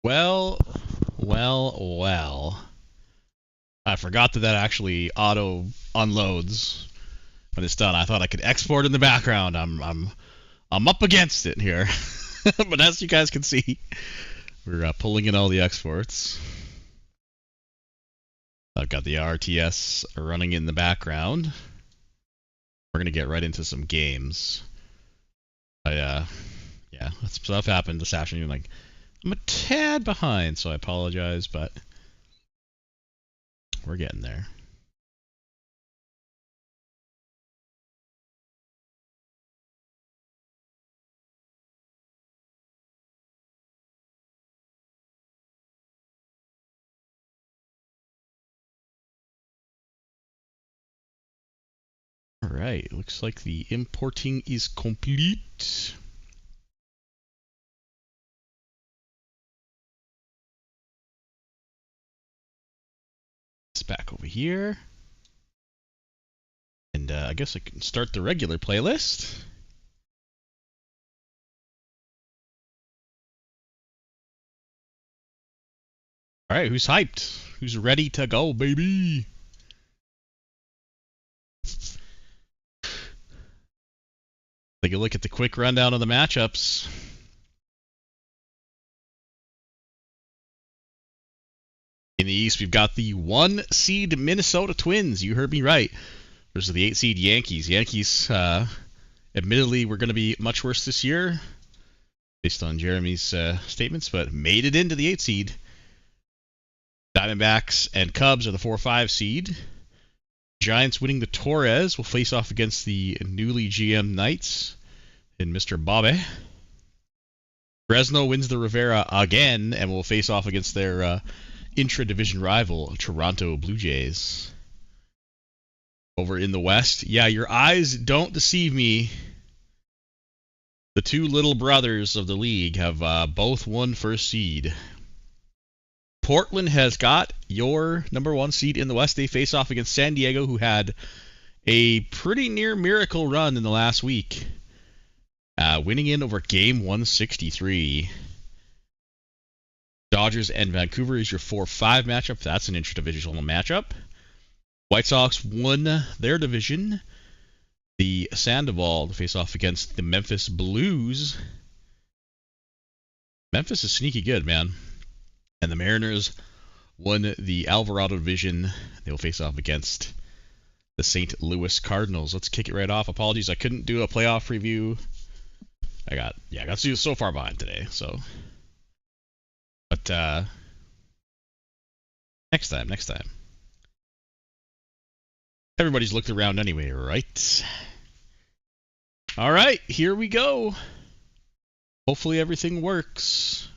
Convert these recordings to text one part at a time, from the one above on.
Well, well. I forgot that actually auto unloads when it's done. I thought I could export in the background. I'm up against it here. But as you guys can see, we're pulling in all the exports. I've got the RTS running in the background. We're gonna get right into some games. Yeah, stuff happened this afternoon. Like, I'm a tad behind, so I apologize, but we're getting there. Alright, looks like the importing is complete. It's back over here. And I guess I can start the regular playlist. Alright, who's hyped? Who's ready to go, baby? Take a look at the quick rundown of the matchups. In the East, we've got the 1 seed Minnesota Twins. You heard me right. Versus the 8 seed Yankees. Yankees, admittedly, were going to be much worse this year, based on Jeremy's statements, but made it into the 8 seed. Diamondbacks and Cubs are the 4-5 seed. Giants winning the Torres will face off against the newly GM Knights and Mr. Bobby. Fresno wins the Rivera again and will face off against their intra-division rival, Toronto Blue Jays. Over in the West, yeah, your eyes don't deceive me. The two little brothers of the league have both won first seed. Portland has got your number 1 seed in the West. They face off against San Diego, who had a pretty near miracle run in the last week, winning in over Game 163. Dodgers and Vancouver is your 4-5 matchup. That's an intra-divisional matchup. White Sox won their division. The Sandoval to face off against the Memphis Blues. Memphis is sneaky good, man. And the Mariners won the Alvarado division. They will face off against the St. Louis Cardinals. Let's kick it right off. Apologies, I couldn't do a playoff preview. I got so far behind today, so. But next time. Everybody's looked around anyway, right? All right, here we go. Hopefully everything works.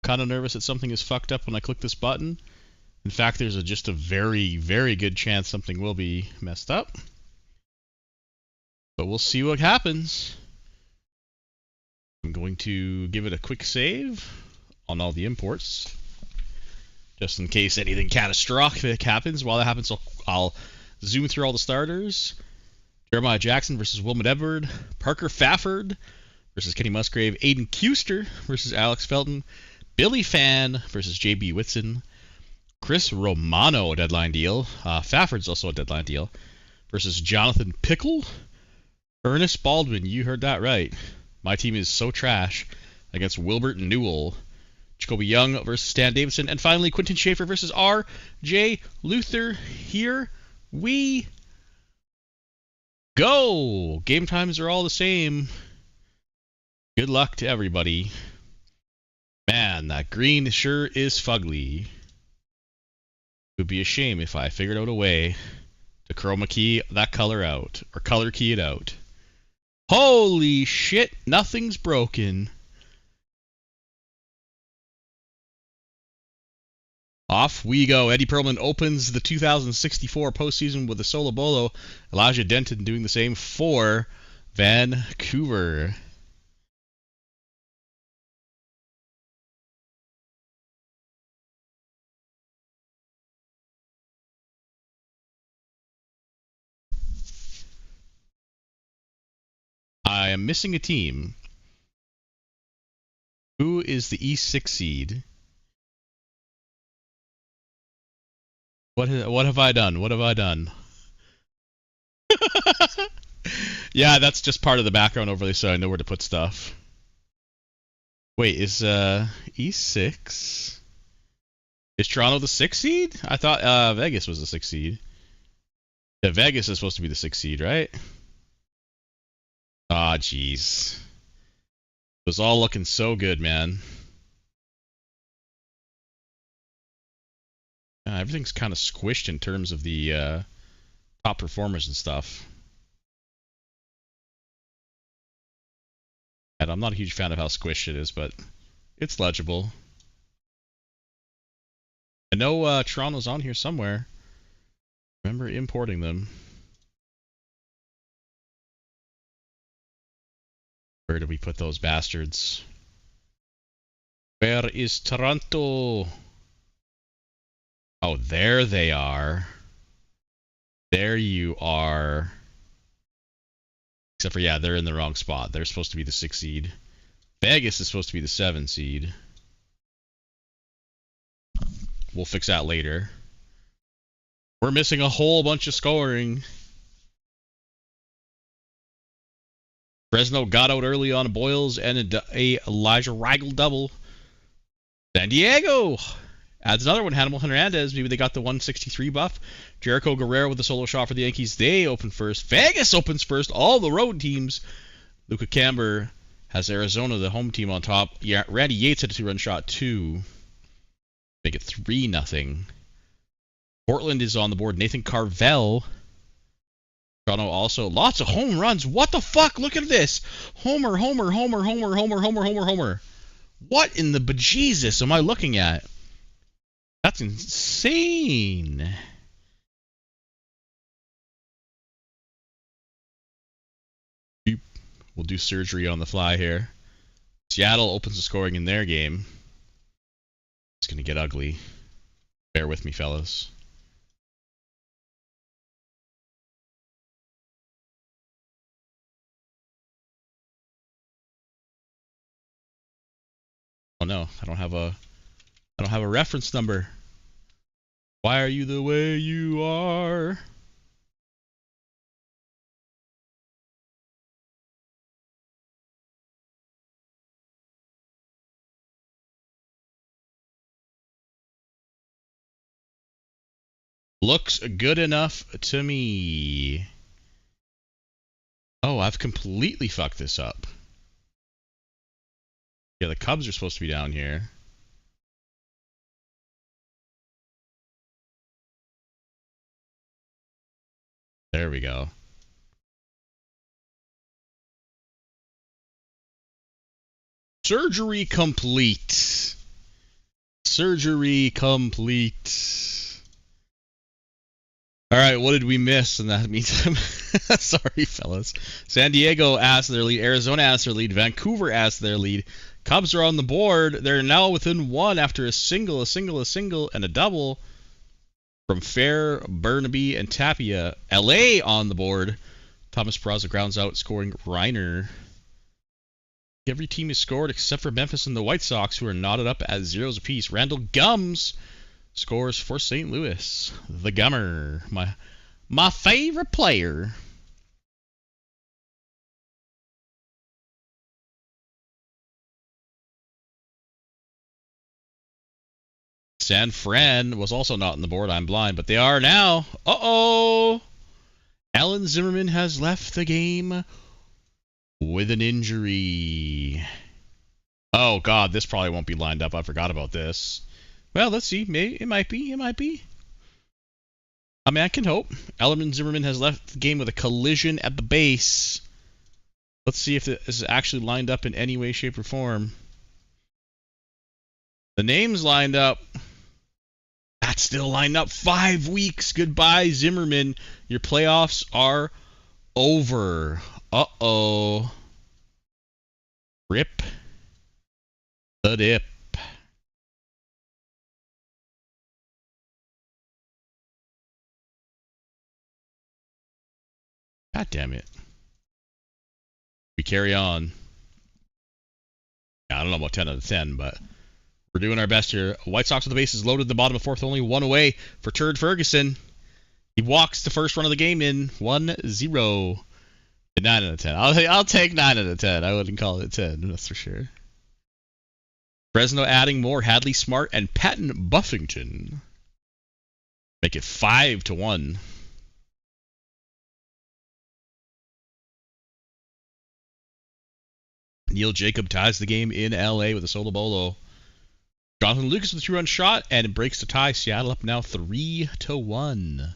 Kind of nervous that something is fucked up when I click this button. In fact, there's just a very, very good chance something will be messed up. But we'll see what happens. I'm going to give it a quick save on all the imports, just in case anything catastrophic happens. While that happens, I'll zoom through all the starters. Jeremiah Jackson versus Wilmot Edward. Parker Fafford versus Kenny Musgrave. Aiden Kuster versus Alex Felton. Billy Fan versus J.B. Whitson. Chris Romano, a deadline deal. Fafford's also a deadline deal. Versus Jonathan Pickle. Ernest Baldwin, you heard that right. My team is so trash. Against Wilbert Newell. Jacoby Young versus Stan Davidson. And finally, Quentin Schaefer versus R.J. Luther. Here we go. Game times are all the same. Good luck to everybody. Man, that green sure is fugly. It would be a shame if I figured out a way to chroma key that color out, or color key it out. Holy shit, nothing's broken. Off we go. Eddie Pearlman opens the 2064 postseason with a solo bolo. Elijah Denton doing the same for Vancouver. I am missing a team. Who is the E6 seed? What have I done? What have I done? Yeah, that's just part of the background overlay, so I know where to put stuff. Wait, is E6? Is Toronto the 6th seed? I thought Vegas was the 6th seed. Yeah, Vegas is supposed to be the 6th seed, right? Ah, jeez. It was all looking so good, man. Everything's kind of squished in terms of the top performers and stuff. And I'm not a huge fan of how squished it is, but it's legible. I know Toronto's on here somewhere. Remember importing them. Where did we put those bastards? Where is Toronto? Oh, there they are. There you are. Except for, yeah, they're in the wrong spot. They're supposed to be the 6th seed. Vegas is supposed to be the 7th seed. We'll fix that later. We're missing a whole bunch of scoring. Fresno got out early on Boyles and a Elijah Rigel double. San Diego adds another one. Hannibal Hernandez. Maybe they got the 163 buff. Jericho Guerrero with the solo shot for the Yankees. They open first. Vegas opens first. All the road teams. Luca Camber has Arizona, the home team, on top. Yeah, Randy Yates had a 2-run shot too. Make it 3-0. Portland is on the board. Nathan Carvel. Toronto also. Lots of home runs. What the fuck? Look at this. Homer, Homer, Homer, Homer, Homer, Homer, Homer, Homer. What in the bejesus am I looking at? That's insane. We'll do surgery on the fly here. Seattle opens the scoring in their game. It's going to get ugly. Bear with me, fellas. Oh no, I don't have a reference number. Why are you the way you are? Looks good enough to me. Oh, I've completely fucked this up. Yeah, the Cubs are supposed to be down here. There we go. Surgery complete. Surgery complete. All right, what did we miss in that meantime? Sorry, fellas. San Diego asked their lead. Arizona asked their lead. Vancouver asked their lead. Cubs are on the board. They're now within one after a single, and a double from Fair, Burnaby, and Tapia. LA on the board. Thomas Peraza grounds out, scoring Reiner. Every team has scored except for Memphis and the White Sox, who are knotted up at 0s apiece. Randall Gums scores for St. Louis. The Gummer. My favorite player. San Fran was also not on the board. I'm blind, but they are now. Uh-oh. Alan Zimmerman has left the game with an injury. Oh, God, this probably won't be lined up. I forgot about this. Well, let's see. Maybe it might be. It might be. I mean, I can hope. Alan Zimmerman has left the game with a collision at the base. Let's see if this is actually lined up in any way, shape, or form. The name's lined up. That's still lined up. 5 weeks. Goodbye, Zimmerman. Your playoffs are over. Uh-oh. Rip the dip. God damn it. We carry on. I don't know about 10 out of 10, but we're doing our best here. White Sox with the bases loaded. The bottom of fourth, only one away for Turd Ferguson. He walks the first run of the game in 1-0. 9 out of 10. I'll take 9 out of 10. I wouldn't call it 10, that's for sure. Fresno adding more. Hadley Smart and Patton Buffington. Make it 5-1. Neil Jacob ties the game in LA with a solo bolo. Jonathan Lucas with a 2-run shot, and it breaks the tie. Seattle up now 3-1.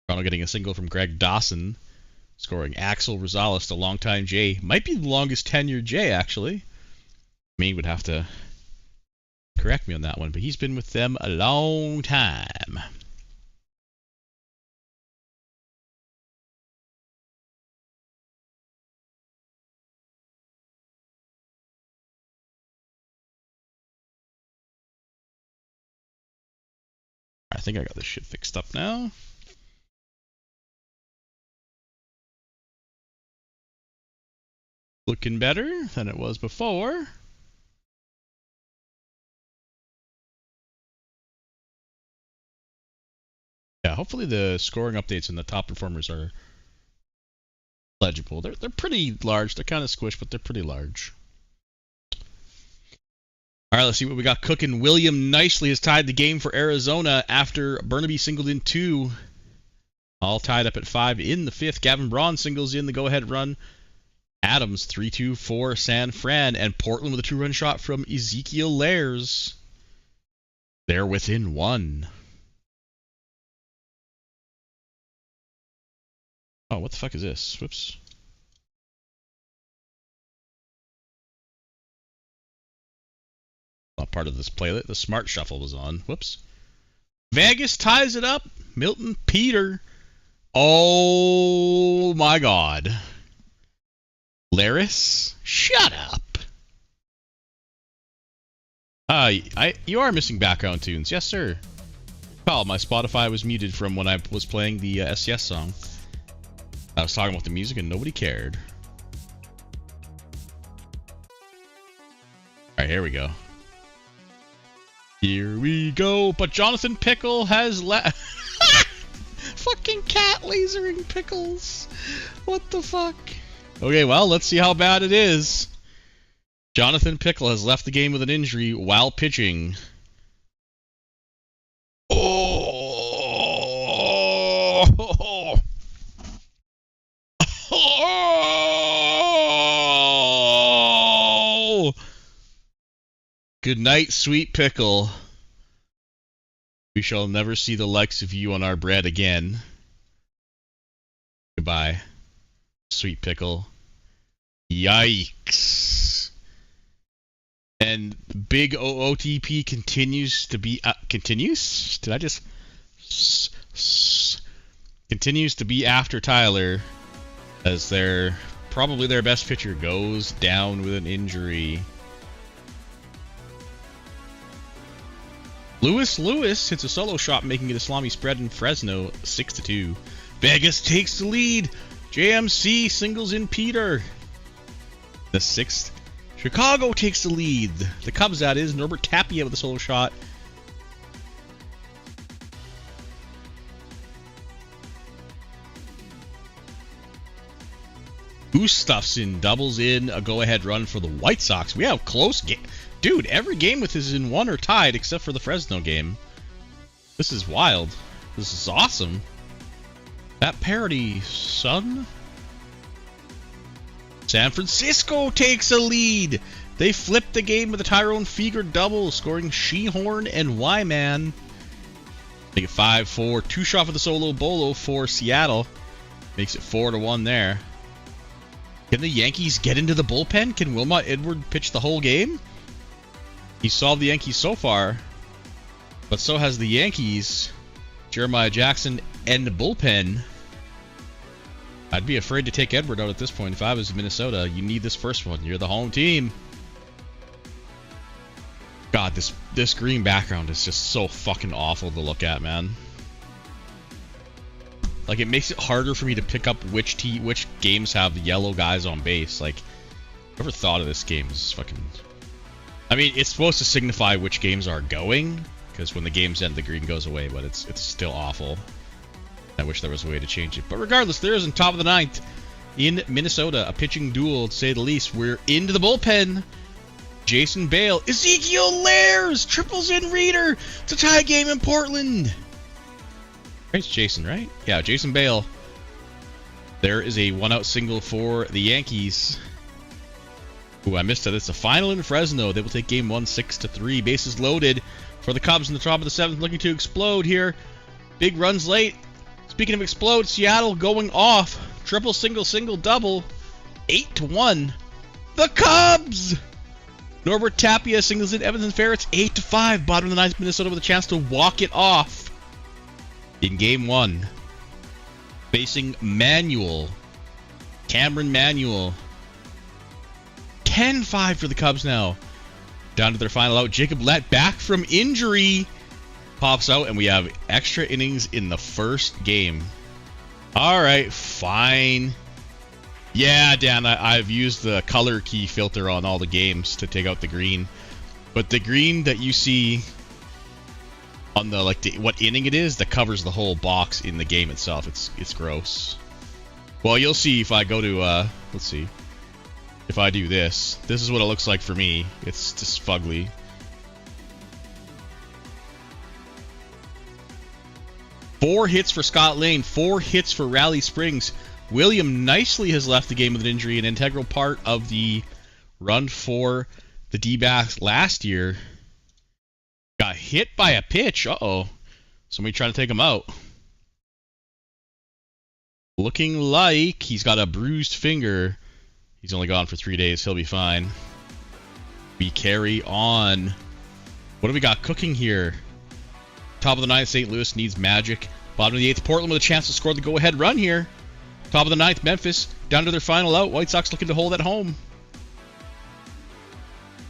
Toronto getting a single from Greg Dawson, scoring Axel Rosales, the longtime J. Might be the longest tenured J, actually. Me would have to correct me on that one, but he's been with them a long time. I think I got this shit fixed up now. Looking better than it was before. Yeah, hopefully the scoring updates and the top performers are legible. They're pretty large. They're kind of squished, but they're pretty large. All right, let's see what we got cooking. William Nicely has tied the game for Arizona after Burnaby singled in 2. All tied up at 5 in the 5th. Gavin Braun singles in the go-ahead run. Adams 3-2 for San Fran, and Portland with a 2-run shot from Ezekiel Lairs. They're within 1. Oh, what the fuck is this? Whoops. Not part of this playlist. The Smart Shuffle was on. Whoops. Vegas ties it up. Milton Peter. Oh my God. Laris, shut up. You are missing background tunes. Yes, sir. Well, my Spotify was muted from when I was playing the SCS song. I was talking about the music and nobody cared. Alright, here we go. Here we go. But Jonathan Pickle has fucking cat lasering Pickles. What the fuck? Okay, well, let's see how bad it is. Jonathan Pickle has left the game with an injury while pitching. Oh! Oh! Good night, sweet Pickle. We shall never see the likes of you on our bread again. Goodbye, sweet Pickle. Yikes. And Big OOTP continues to be... continues? Did I just... continues to be after Tyler as probably their best pitcher goes down with an injury. Lewis hits a solo shot, making it a salami spread in Fresno, 6-2. Vegas takes the lead. JMC singles in Peter. The 6th. Chicago takes the lead. The Cubs, that is. Norbert Tapia with a solo shot. Gustafson doubles in a go-ahead run for the White Sox. We have close game. Dude, every game with us is in 1 or tied except for the Fresno game. This is wild. This is awesome. That parody, son. San Francisco takes a lead. They flipped the game with a Tyrone Feger double, scoring Shehorn and Wyman. Make it 5-4. 2-shot for the solo bolo for Seattle. Makes it 4-1 there. Can the Yankees get into the bullpen? Can Wilmot Edward pitch the whole game? He solved the Yankees so far, but so has the Yankees. Jeremiah Jackson and the bullpen. I'd be afraid to take Edward out at this point if I was Minnesota. You need this first one. You're the home team. God, this green background is just so fucking awful to look at, man. Like, it makes it harder for me to pick up which games have the yellow guys on base. Like, whoever thought of this game is fucking... I mean, it's supposed to signify which games are going, because when the games end, the green goes away, but it's still awful. I wish there was a way to change it. But regardless, there is in top of the ninth in Minnesota, a pitching duel, to say the least. We're into the bullpen. Jason Bale, Ezekiel Lairs, triples in Reader to tie game in Portland. It's Jason, right? Yeah, Jason Bale. There is a one-out single for the Yankees. Ooh, I missed it. It's a final in Fresno. They will take game 1, 6-3. Bases loaded for the Cubs in the top of the 7th, looking to explode here. Big runs late. Speaking of explode, Seattle going off. Triple, single, double. 8-1. The Cubs! Norbert Tapia singles in Evans and Ferret's 8-5. Bottom of the 9th, Minnesota with a chance to walk it off in game 1. Facing Cameron Manuel. 10-5 for the Cubs now. Down to their final out. Jacob Lett back from injury. Pops out, and we have extra innings in the first game. Alright, fine. Yeah, Dan, I've used the color key filter on all the games to take out the green. But the green that you see on the, what inning it is, that covers the whole box in the game itself. It's gross. Well, you'll see if I go to, let's see. If I do this. This is what it looks like for me. It's just fugly. Four hits for Scott Lane. 4 hits for Raleigh Springs. William Nicely has left the game with an injury, an integral part of the run for the D-backs last year. Got hit by a pitch. Uh-oh. Somebody trying to take him out. Looking like he's got a bruised finger. He's only gone for 3 days. He'll be fine. We carry on. What do we got cooking here? Top of the 9th, St. Louis needs magic. Bottom of the 8th, Portland with a chance to score the go-ahead run here. Top of the 9th, Memphis down to their final out. White Sox looking to hold at home.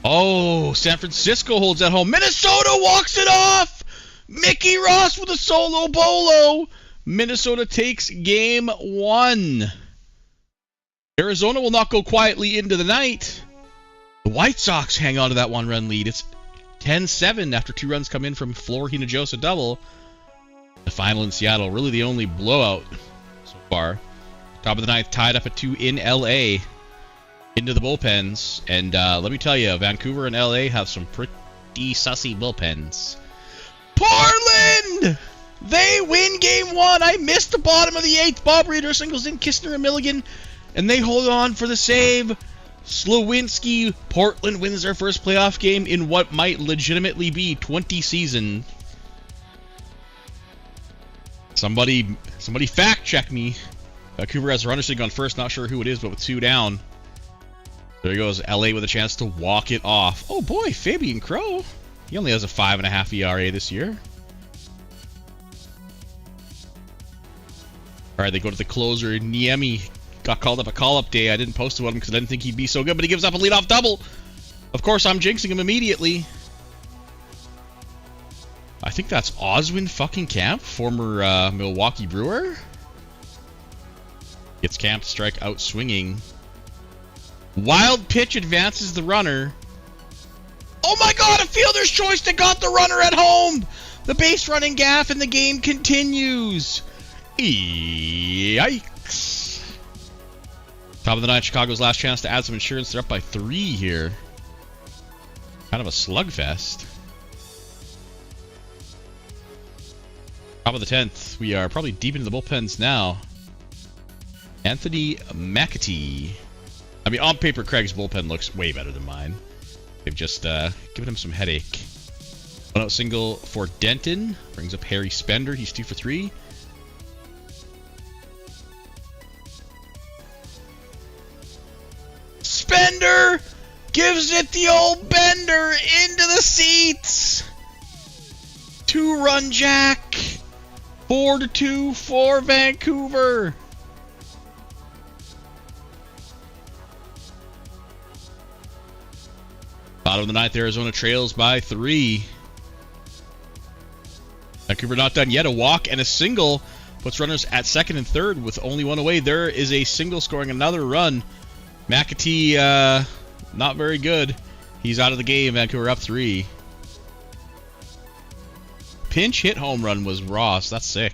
Oh, San Francisco holds at home. Minnesota walks it off! Mickey Ross with a solo bolo. Minnesota takes game 1. Arizona will not go quietly into the night. The White Sox hang on to that 1-run lead. It's 10-7 after 2 runs come in from Flor Hinojosa double. The final in Seattle, really the only blowout so far. Top of the 9th, tied up at 2 in LA. Into the bullpens. And let me tell you, Vancouver and LA have some pretty sussy bullpens. Portland! They win game 1. I missed the bottom of the 8th. Bob Reeder singles in Kistner and Milligan. And they hold on for the save. Slowinski. Portland wins their first playoff game in what might legitimately be 20 season. Somebody fact check me. Vancouver has a runner sitting on first. Not sure who it is, but with 2 down. There goes LA with a chance to walk it off. Oh boy, Fabian Crow. He only has a 5.5 ERA this year. Alright, they go to the closer. Niemi got called up a call-up day. I didn't post about him because I didn't think he'd be so good, but he gives up a leadoff double. Of course, I'm jinxing him immediately. I think that's Oswin fucking Camp, former Milwaukee Brewer. Gets Camp to strike out swinging. Wild pitch advances the runner. Oh my god, a fielder's choice that got the runner at home! The base running gaff and the game continues. Yikes. Top of the 9th, Chicago's last chance to add some insurance. They're up by 3 here. Kind of a slugfest. Top of the 10th, we are probably deep into the bullpens now. Anthony McAtee. I mean, on paper, Craig's bullpen looks way better than mine. They've just given him some headache. 1-out single for Denton. Brings up Harry Spender. He's 2 for 3. Spender gives it the old bender into the seats. 2-run jack. 4-2 for Vancouver. Bottom of the 9th, Arizona trails by 3. Vancouver not done yet. A walk and a single. puts runners at second and third with only one away. There is a single scoring another run. McAtee, not very good. He's out of the game. Vancouver up 3. Pinch hit home run was Ross. That's sick.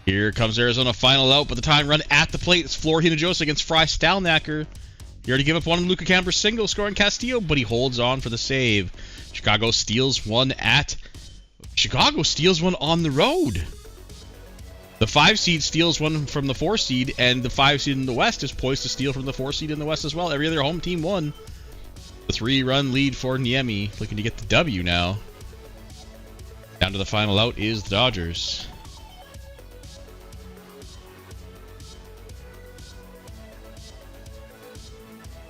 Here comes Arizona final out, but the tying run at the plate. It's Flor Hinojosa against Fry Stalnaker. He already gave up one on Luca Camper single, scoring Castillo, but he holds on for the save. Chicago steals one on the road. The 5 seed steals one from the 4 seed, and the 5 seed in the West is poised to steal from the 4 seed in the West as well. Every other home team won. The 3-run lead for Niemi, looking to get the W now. Down to the final out is the Dodgers.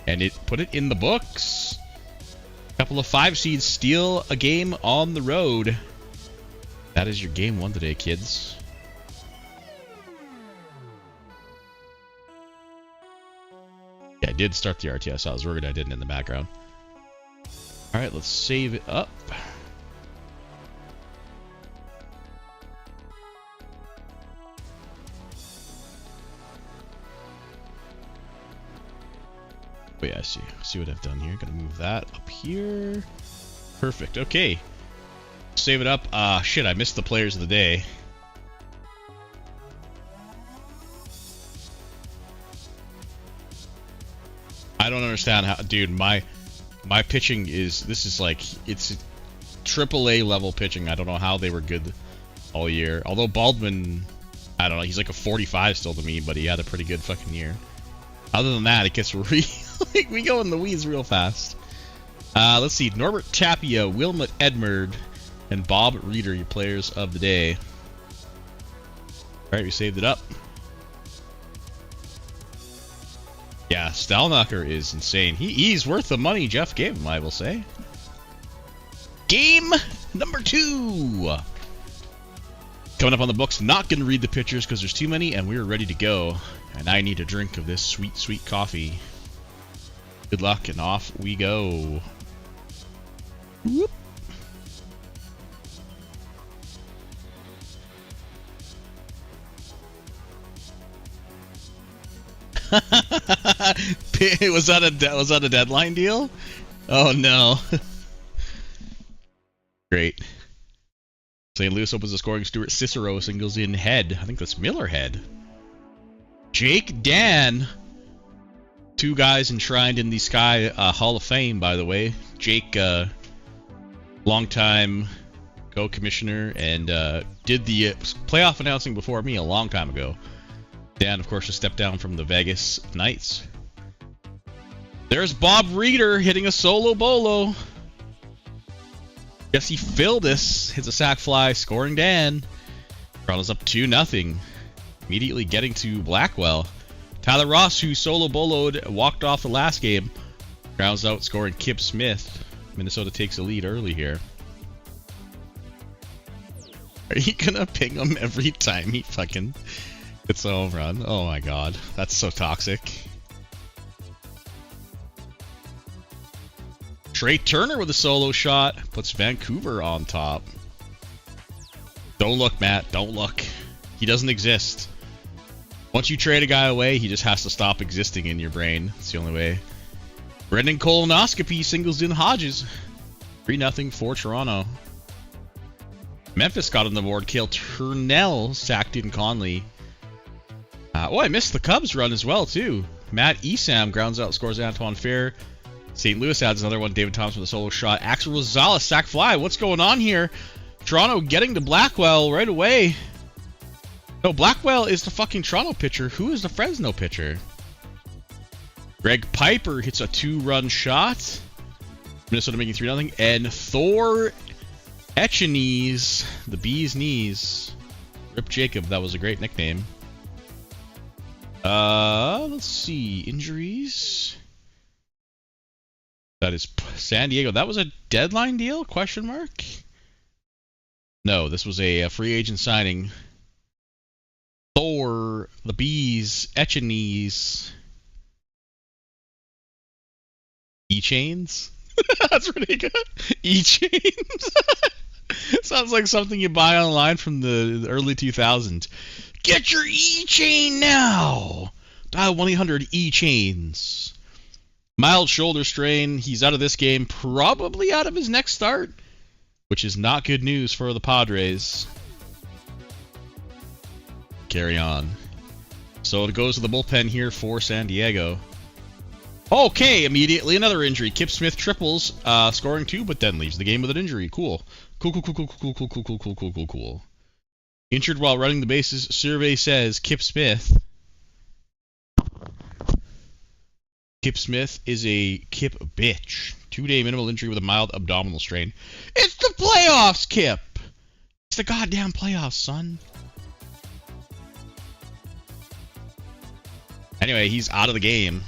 And it put it in the books. A couple of 5 seeds steal a game on the road. That is your game 1 today, kids. Yeah, I did start the RTS. I was worried I didn't in the background. Alright, let's save it up. Oh yeah, I see what I've done here. Gonna move that up here. Perfect. Okay. Save it up. Shit, I missed the players of the day. I don't understand how, dude, my pitching this is like, it's AAA level pitching. I don't know how they were good all year. Although Baldwin, I don't know, he's like a 45 still to me, but he had a pretty good fucking year. Other than that, it gets we go in the weeds real fast. Let's see. Norbert Tapia, Wilmot Edmerd, and Bob Reeder, your players of the day. Alright, we saved it up. Yeah, Stalnaker is insane. He's worth the money Jeff gave him, I will say. Game number 2. Coming up on the books. Not going to read the pictures because there's too many, and we're ready to go. And I need a drink of this sweet, sweet coffee. Good luck, and off we go. Whoop. was that a deadline deal? Oh no. Great. St. Louis opens the scoring. Stuart Cicero singles in head. I think that's Miller head. Jake Dan. 2 guys enshrined in the Sky Hall of Fame, by the way. Jake, longtime co-commissioner, and did the playoff announcing before me a long time ago. Dan, of course, just stepped down from the Vegas Knights. There's Bob Reeder hitting a solo bolo. Jesse Fildis hits a sac fly, scoring Dan. Toronto's up 2-0. Immediately getting to Blackwell. Tyler Ross, who solo boloed, walked off the last game. Grounds out, scoring Kip Smith. Minnesota takes the lead early here. Are you gonna ping him every time he fucking hits a home run? Oh my god, that's so toxic. Trey Turner with a solo shot puts Vancouver on top. Don't look, Matt. Don't look. He doesn't exist. Once you trade a guy away, he just has to stop existing in your brain. It's the only way. Brendan Colonoscopy singles in Hodges. 3-0 for Toronto. Memphis got on the board. Cale Turnell sacked in Conley. I missed the Cubs run as well, too. Matt Esam grounds out, scores Antoine Fair. St. Louis adds another one. David Thompson with a solo shot. Axel Rosales, sack fly. What's going on here? Toronto getting to Blackwell right away. No, Blackwell is the fucking Toronto pitcher. Who is the Fresno pitcher? Greg Piper hits a 2-run shot. Minnesota making 3-0. And Thor Echenese, the bee's knees. Rip Jacob, that was a great nickname. Let's see. Injuries. That is San Diego. That was a deadline deal? Question mark? No, this was a free agent signing. Thor, the bees, Echenese. E-chains? That's pretty good. E-chains? Sounds like something you buy online from the early 2000s. Get your E-chain now! Dial 1-800-E-chains. Mild shoulder strain. He's out of this game, probably out of his next start, which is not good news for the Padres. Carry on. So it goes to the bullpen here for San Diego. Okay, immediately another injury. Kip Smith triples, scoring 2, but then leaves the game with an injury. Cool. Cool. Injured while running the bases. Survey says Kip Smith. Kip Smith is a Kip bitch. 2-day minimal injury with a mild abdominal strain. It's the playoffs, Kip! It's the goddamn playoffs, son. Anyway, he's out of the game.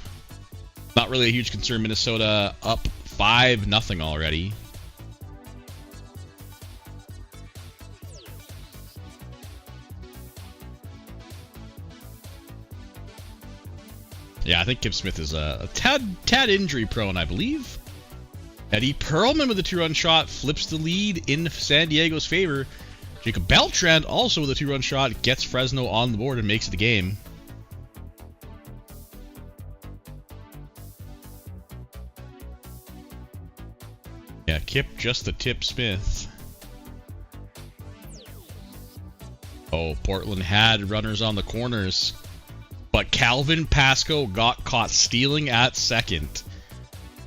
Not really a huge concern. Minnesota up 5-0 already. Yeah, I think Kip Smith is a tad injury prone, I believe. Eddie Perlman with a 2-run shot flips the lead in San Diego's favor. Jacob Beltran also with a 2-run shot gets Fresno on the board and makes it a game. Yeah, Kip just the tip Smith. Oh, Portland had runners on the corners, but Calvin Pasco got caught stealing at second.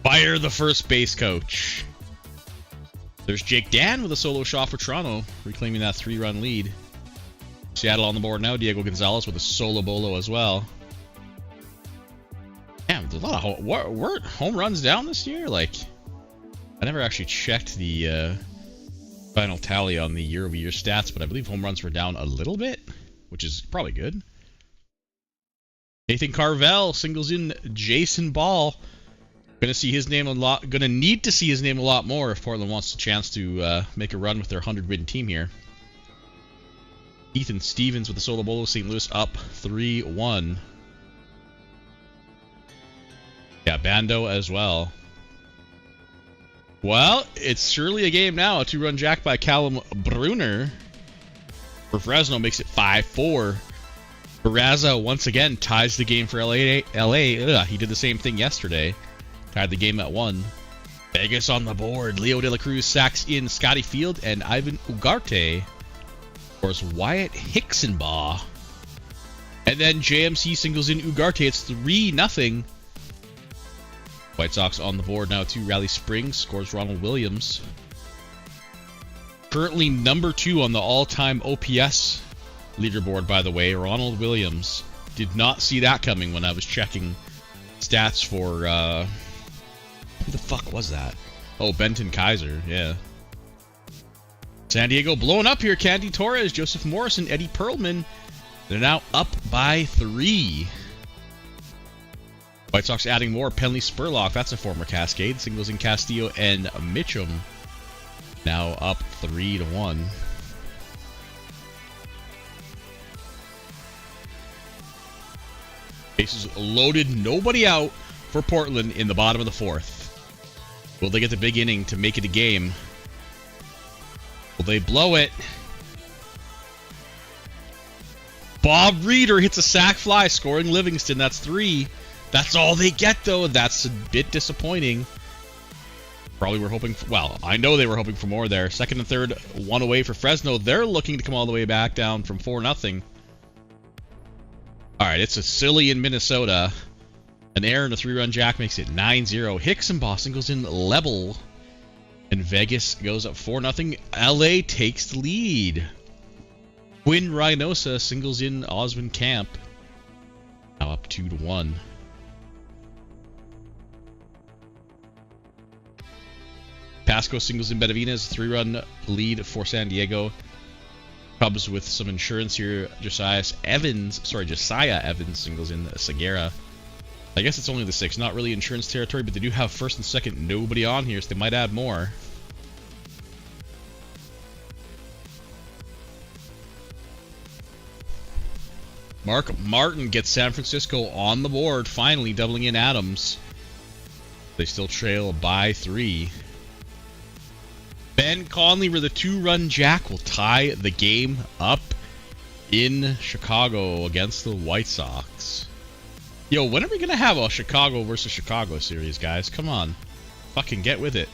Fire the first base coach. There's Jake Dan with a solo shot for Toronto, reclaiming that 3-run lead. Seattle on the board now. Diego Gonzalez with a solo bolo as well. Damn, there's a lot of were home runs down this year. Like, I never actually checked the final tally on the year-over-year stats, but I believe home runs were down a little bit, which is probably good. Nathan Carvel singles in Jason Ball. Gonna see his name a lot. Gonna need to see his name a lot more if Portland wants a chance to make a run with their 100-win team here. Ethan Stevens with the solo bolo. St. Louis up 3-1. Yeah, Bando as well. Well, it's surely a game now. A 2-run jack by Callum Brunner for Fresno makes it 5-4. Barraza once again ties the game for LA. He did the same thing yesterday. Tied the game at 1. Vegas on the board. Leo De La Cruz sacks in Scotty Field, and Ivan Ugarte. Of course, Wyatt Hicksonbaugh. And then JMC singles in Ugarte. It's 3-0. White Sox on the board now, too. Raleigh Springs scores Ronald Williams. Currently number 2 on the all-time OPS leaderboard, by the way. Ronald Williams. Did not see that coming when I was checking stats for, who the fuck was that? Oh, Benton Kaiser, yeah. San Diego blowing up here. Candy Torres, Joseph Morrison, Eddie Perlman. They're now up by 3. White Sox adding more. Penley Spurlock, that's a former Cascade. Singles in Castillo and Mitchum. Now up 3-1. Bases loaded, nobody out for Portland in the bottom of the 4th. Will they get the big inning to make it a game? Will they blow it? Bob Reeder hits a sac fly, scoring Livingston. That's 3. That's all they get, though. That's a bit disappointing. Probably were hoping for, well, I know they were hoping for more there. Second and third, 1 away for Fresno. They're looking to come all the way back down from 4-0. All right, it's a silly in Minnesota. An error and a 3-run jack makes it 9-0. Hicksonbaugh singles in Level. And Vegas goes up 4-0. LA takes the lead. Quinn Reynosa singles in Osmond Camp. Now up 2-1. Pasco singles in Benavides. 3-run lead for San Diego. Cubs with some insurance here. Josiah Evans singles in Segura. I guess it's only the 6, not really insurance territory, but they do have first and second, nobody on here, so they might add more. Mark Martin gets San Francisco on the board, finally doubling in Adams. They still trail by 3. Ben Conley with a 2-run jack will tie the game up in Chicago against the White Sox. Yo, when are we going to have a Chicago versus Chicago series, guys? Come on. Fucking get with it.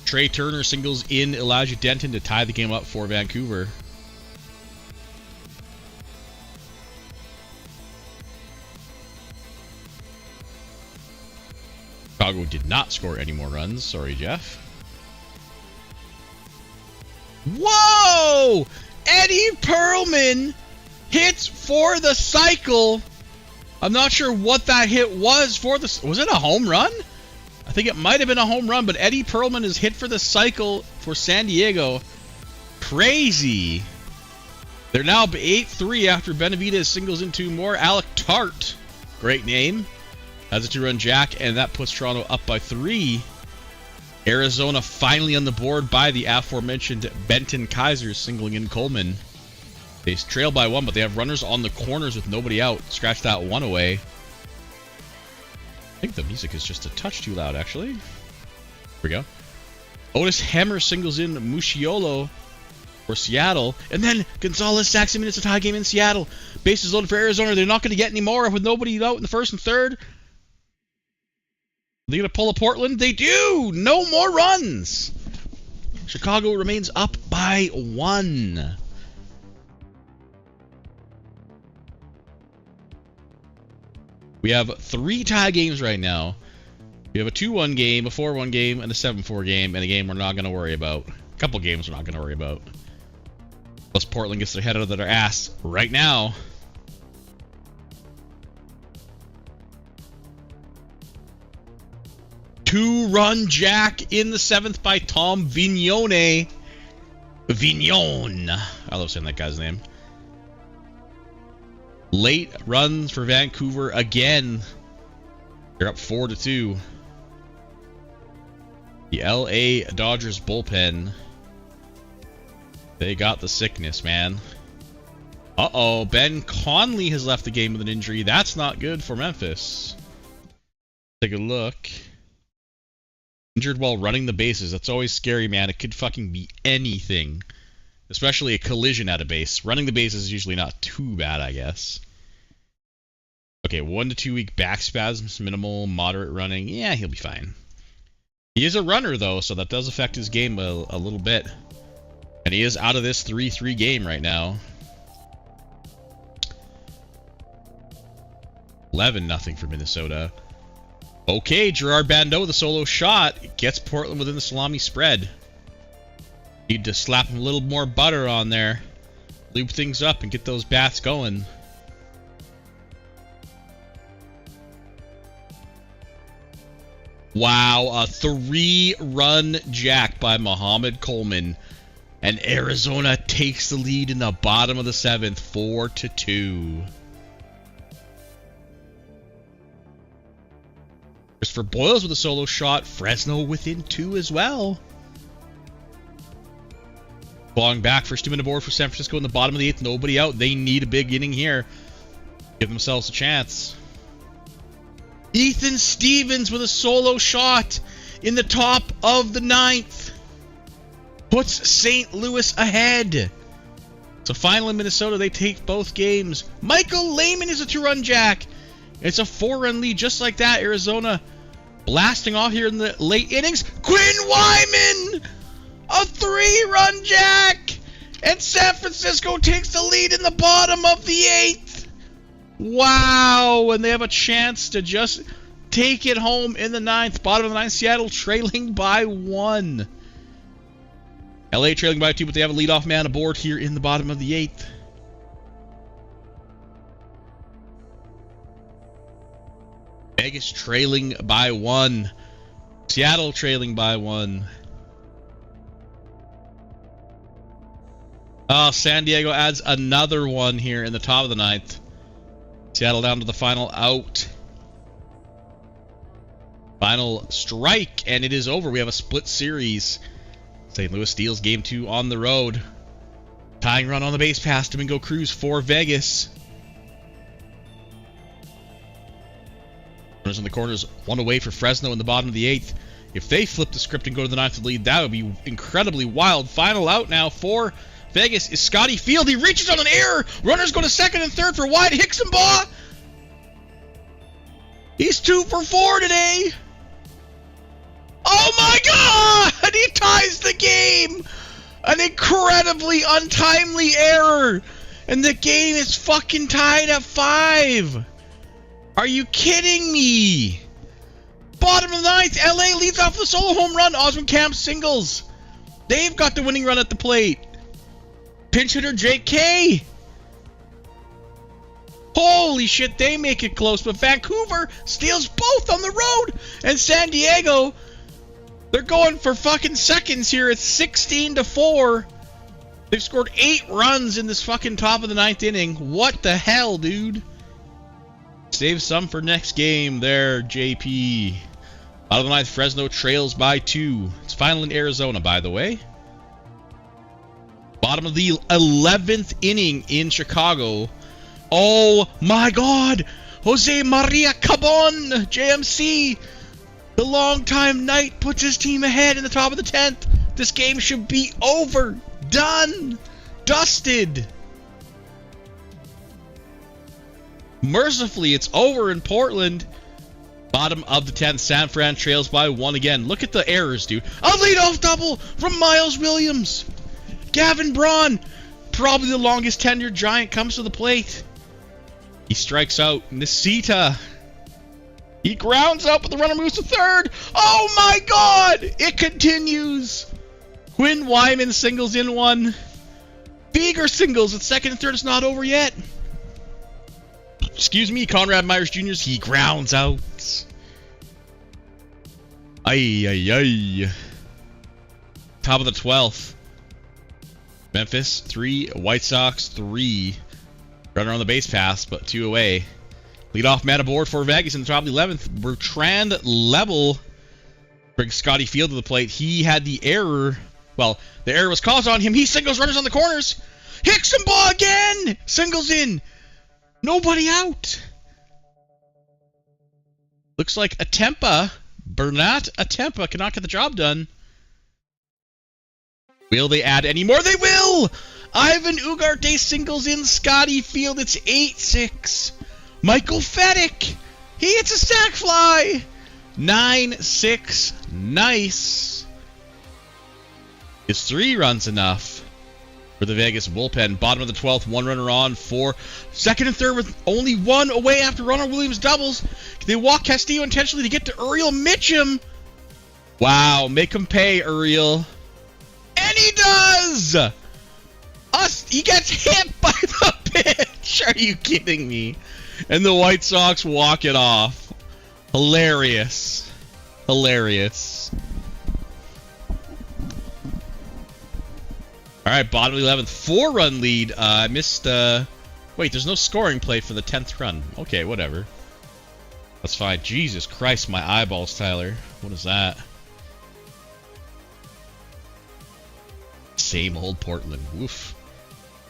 Trey Turner singles in Elijah Denton to tie the game up for Vancouver. Chicago did not score any more runs. Sorry, Jeff. Whoa! Eddie Perlman hits for the cycle. I'm not sure what that hit was for the... Was it a home run? I think it might have been a home run, but Eddie Perlman is hit for the cycle for San Diego. Crazy. They're now 8-3 after Benavidez singles in 2 more. Alec Tart, great name, has a 2-run jack, and that puts Toronto up by 3. Arizona finally on the board by the aforementioned Benton Kaiser singling in Coleman. They trail by 1, but they have runners on the corners with nobody out. Scratch that 1 away. I think the music is just a touch too loud, actually. Here we go. Otis Hemmer singles in Musciolo for Seattle. And then Gonzalez stacks him in. It's a tie game in Seattle. Bases loaded for Arizona. They're not going to get any more with nobody out in the first and third. Are they going to pull a Portland? They do! No more runs! Chicago remains up by 1. We have 3 tie games right now. We have a 2-1 game, a 4-1 game, and a 7-4 game, and a game we're not going to worry about. A couple games we're not going to worry about. Plus Portland gets their head out of their ass right now. Two-run jack in the 7th by Tom Vignone. Vignon. I love saying that guy's name. Late runs for Vancouver again. They're up 4-2. The LA Dodgers bullpen. They got the sickness, man. Uh-oh. Ben Conley has left the game with an injury. That's not good for Memphis. Take a look. Injured while running the bases. That's always scary, man. It could fucking be anything. Especially a collision at a base. Running the bases is usually not too bad, I guess. Okay, 1 to 2 week back spasms, minimal, moderate running. Yeah, he'll be fine. He is a runner, though, so that does affect his game a little bit. And he is out of this 3-3 game right now. 11-0 for Minnesota. Okay, Gerard Bandeau with a solo shot. Gets Portland within the salami spread. Need to slap a little more butter on there. Lube things up and get those bats going. Wow, a 3-run jack by Muhammad Coleman. And Arizona takes the lead in the bottom of the 7th, 4-2. Christopher Boyles with a solo shot. Fresno within 2 as well. Falling back, first 2 minute board for San Francisco in the bottom of the 8th. Nobody out. They need a big inning here. Give themselves a chance. Ethan Stevens with a solo shot in the top of the 9th. Puts St. Louis ahead. So finally, Minnesota, they take both games. Michael Lehman is a 2-run jack. It's a 4-run lead just like that. Arizona blasting off here in the late innings. Quinn Wyman! A 3-run jack! And San Francisco takes the lead in the bottom of the 8th. Wow! And they have a chance to just take it home in the 9th. Bottom of the 9th, Seattle trailing by 1. LA trailing by 2, but they have a leadoff man aboard here in the bottom of the 8th. Vegas trailing by 1. Seattle trailing by 1. Oh, San Diego adds another one here in the top of the 9th. Seattle down to the final out. Final strike, and it is over. We have a split series. St. Louis steals game 2 on the road. Tying run on the base pass. Domingo Cruz for Vegas. Runners in the corners. 1 away for Fresno in the bottom of the 8th. If they flip the script and go to the 9th lead, that would be incredibly wild. Final out now for Vegas is Scotty Field. He reaches on an error. Runners go to 2nd and 3rd for Wyatt Hicksonbaugh. He's 2 for 4 today. Oh my God! He ties the game. An incredibly untimely error. And the game is fucking tied at 5. Are you kidding me? Bottom of the 9th, LA leads off the solo home run. Osmond Camp singles. They've got the winning run at the plate. Pinch hitter Jake K. Holy shit, they make it close. But Vancouver steals both on the road. And San Diego, they're going for fucking seconds here. It's 16-4. They've scored 8 runs in this fucking top of the 9th inning. What the hell, dude? Save some for next game there, JP. Bottom of the 9th, Fresno trails by 2. It's final in Arizona, by the way. Bottom of the 11th inning in Chicago. Oh my God! Jose Maria Cabon, JMC. The longtime Knight puts his team ahead in the top of the 10th. This game should be over. Done. Dusted. Mercifully, it's over in Portland. Bottom of the 10th, San Fran trails by 1 again. Look at the errors, dude. A leadoff double from Miles Williams. Gavin Braun, probably the longest tenured Giant, comes to the plate. He strikes out. Nisita. He grounds out, but the runner moves to 3rd. Oh my God! It continues. Quinn Wyman singles in 1. Beager singles at 2nd and 3rd. It's not over yet. Excuse me, Conrad Myers Jr. He grounds out. Ay, ay, ay. Top of the 12th. Memphis 3, White Sox 3. Runner on the base pass, but 2 away. Leadoff man aboard for Vegas in the top of the 11th. Bertrand Level brings Scotty Field to the plate. He had the error. Well, the error was caused on him. He singles runners on the corners. Hicksonbaugh again! Singles in. Nobody out. Looks like Bernat Atempa cannot get the job done. Will they add any more? They will! Ivan Ugarte singles in Scotty Field. It's 8-6. Michael Feddick. He hits a sac fly. 9-6. Nice. Is 3 runs enough for the Vegas bullpen? Bottom of the 12th, 1 runner on for 2nd and 3rd with only 1 away after Ronald Williams doubles. They walk Castillo intentionally to get to Uriel Mitchum. Wow, make him pay, Uriel. And he does! He gets hit by the pitch. Are you kidding me? And the White Sox walk it off. Hilarious. Hilarious. Alright, bottom of the 11th. 4-run lead. I missed, wait, there's no scoring play for the 10th run. Okay, whatever. That's fine. Jesus Christ, my eyeballs, Tyler. What is that? Same old Portland. Woof.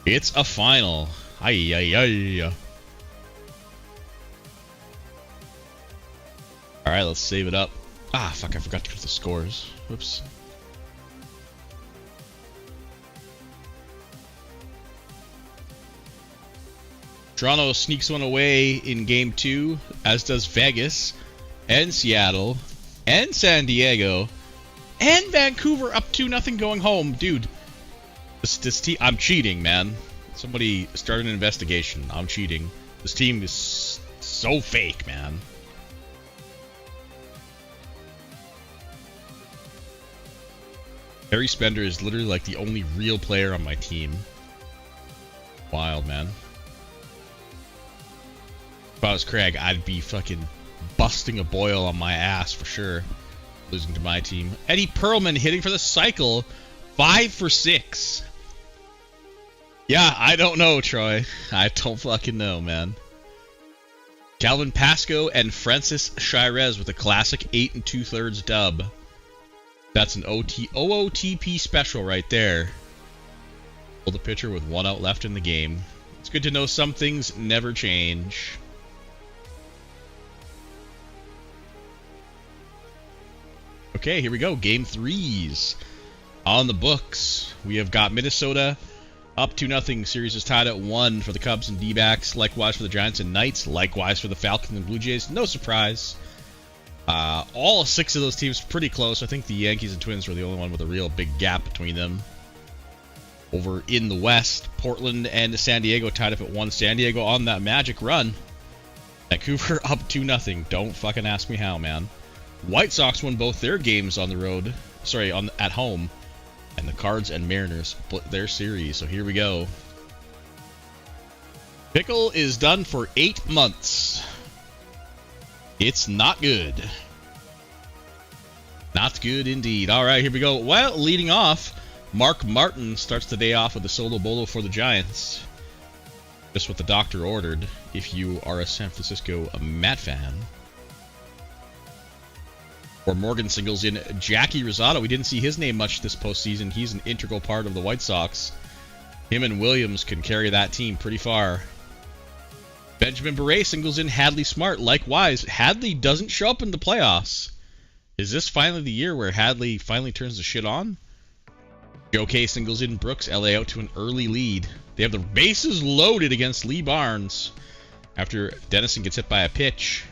It's a final. Ay, ay, ay. Alright, let's save it up. Ah, fuck, I forgot to put the scores. Whoops. Toronto sneaks one away in Game 2, as does Vegas, and Seattle, and San Diego, and Vancouver up 2-0 going home. Dude, this team... I'm cheating, man. Somebody started an investigation. I'm cheating. This team is so fake, man. Harry Spender is literally like the only real player on my team. Wild, man. If I was Craig, I'd be fucking busting a boil on my ass for sure. Losing to my team. Eddie Perlman hitting for the cycle. 5 for 6. Yeah, I don't know, Troy. I don't fucking know, man. Calvin Pasco and Francis Shirez with a classic 8 2/3 dub. That's an OOTP special right there. Pull the pitcher with 1 out left in the game. It's good to know some things never change. Okay. Okay, here we go. Game 3s on the books. We have got Minnesota up 2-0. Series is tied at 1 for the Cubs and D-backs. Likewise for the Giants and Knights. Likewise for the Falcons and Blue Jays. No surprise. All 6 of those teams pretty close. I think the Yankees and Twins were the only one with a real big gap between them. Over in the West, Portland and San Diego tied up at 1. San Diego on that magic run. Vancouver up 2-0. Don't fucking ask me how, man. White Sox won both their games on the road. Sorry, at home. And the Cards and Mariners split their series. So here we go. Pickle is done for 8 months. It's not good. Not good indeed. All right, here we go. Well, leading off, Mark Martin starts the day off with a solo bolo for the Giants. Just what the doctor ordered if you are a San Francisco Met fan. Or Morgan singles in Jackie Rosado. We didn't see his name much this postseason. He's an integral part of the White Sox. Him and Williams can carry that team pretty far. Benjamin Beret singles in Hadley Smart. Likewise, Hadley doesn't show up in the playoffs. Is this finally the year where Hadley finally turns the shit on? Joe K singles in Brooks. LA out to an early lead. They have the bases loaded against Lee Barnes after Dennison gets hit by a pitch.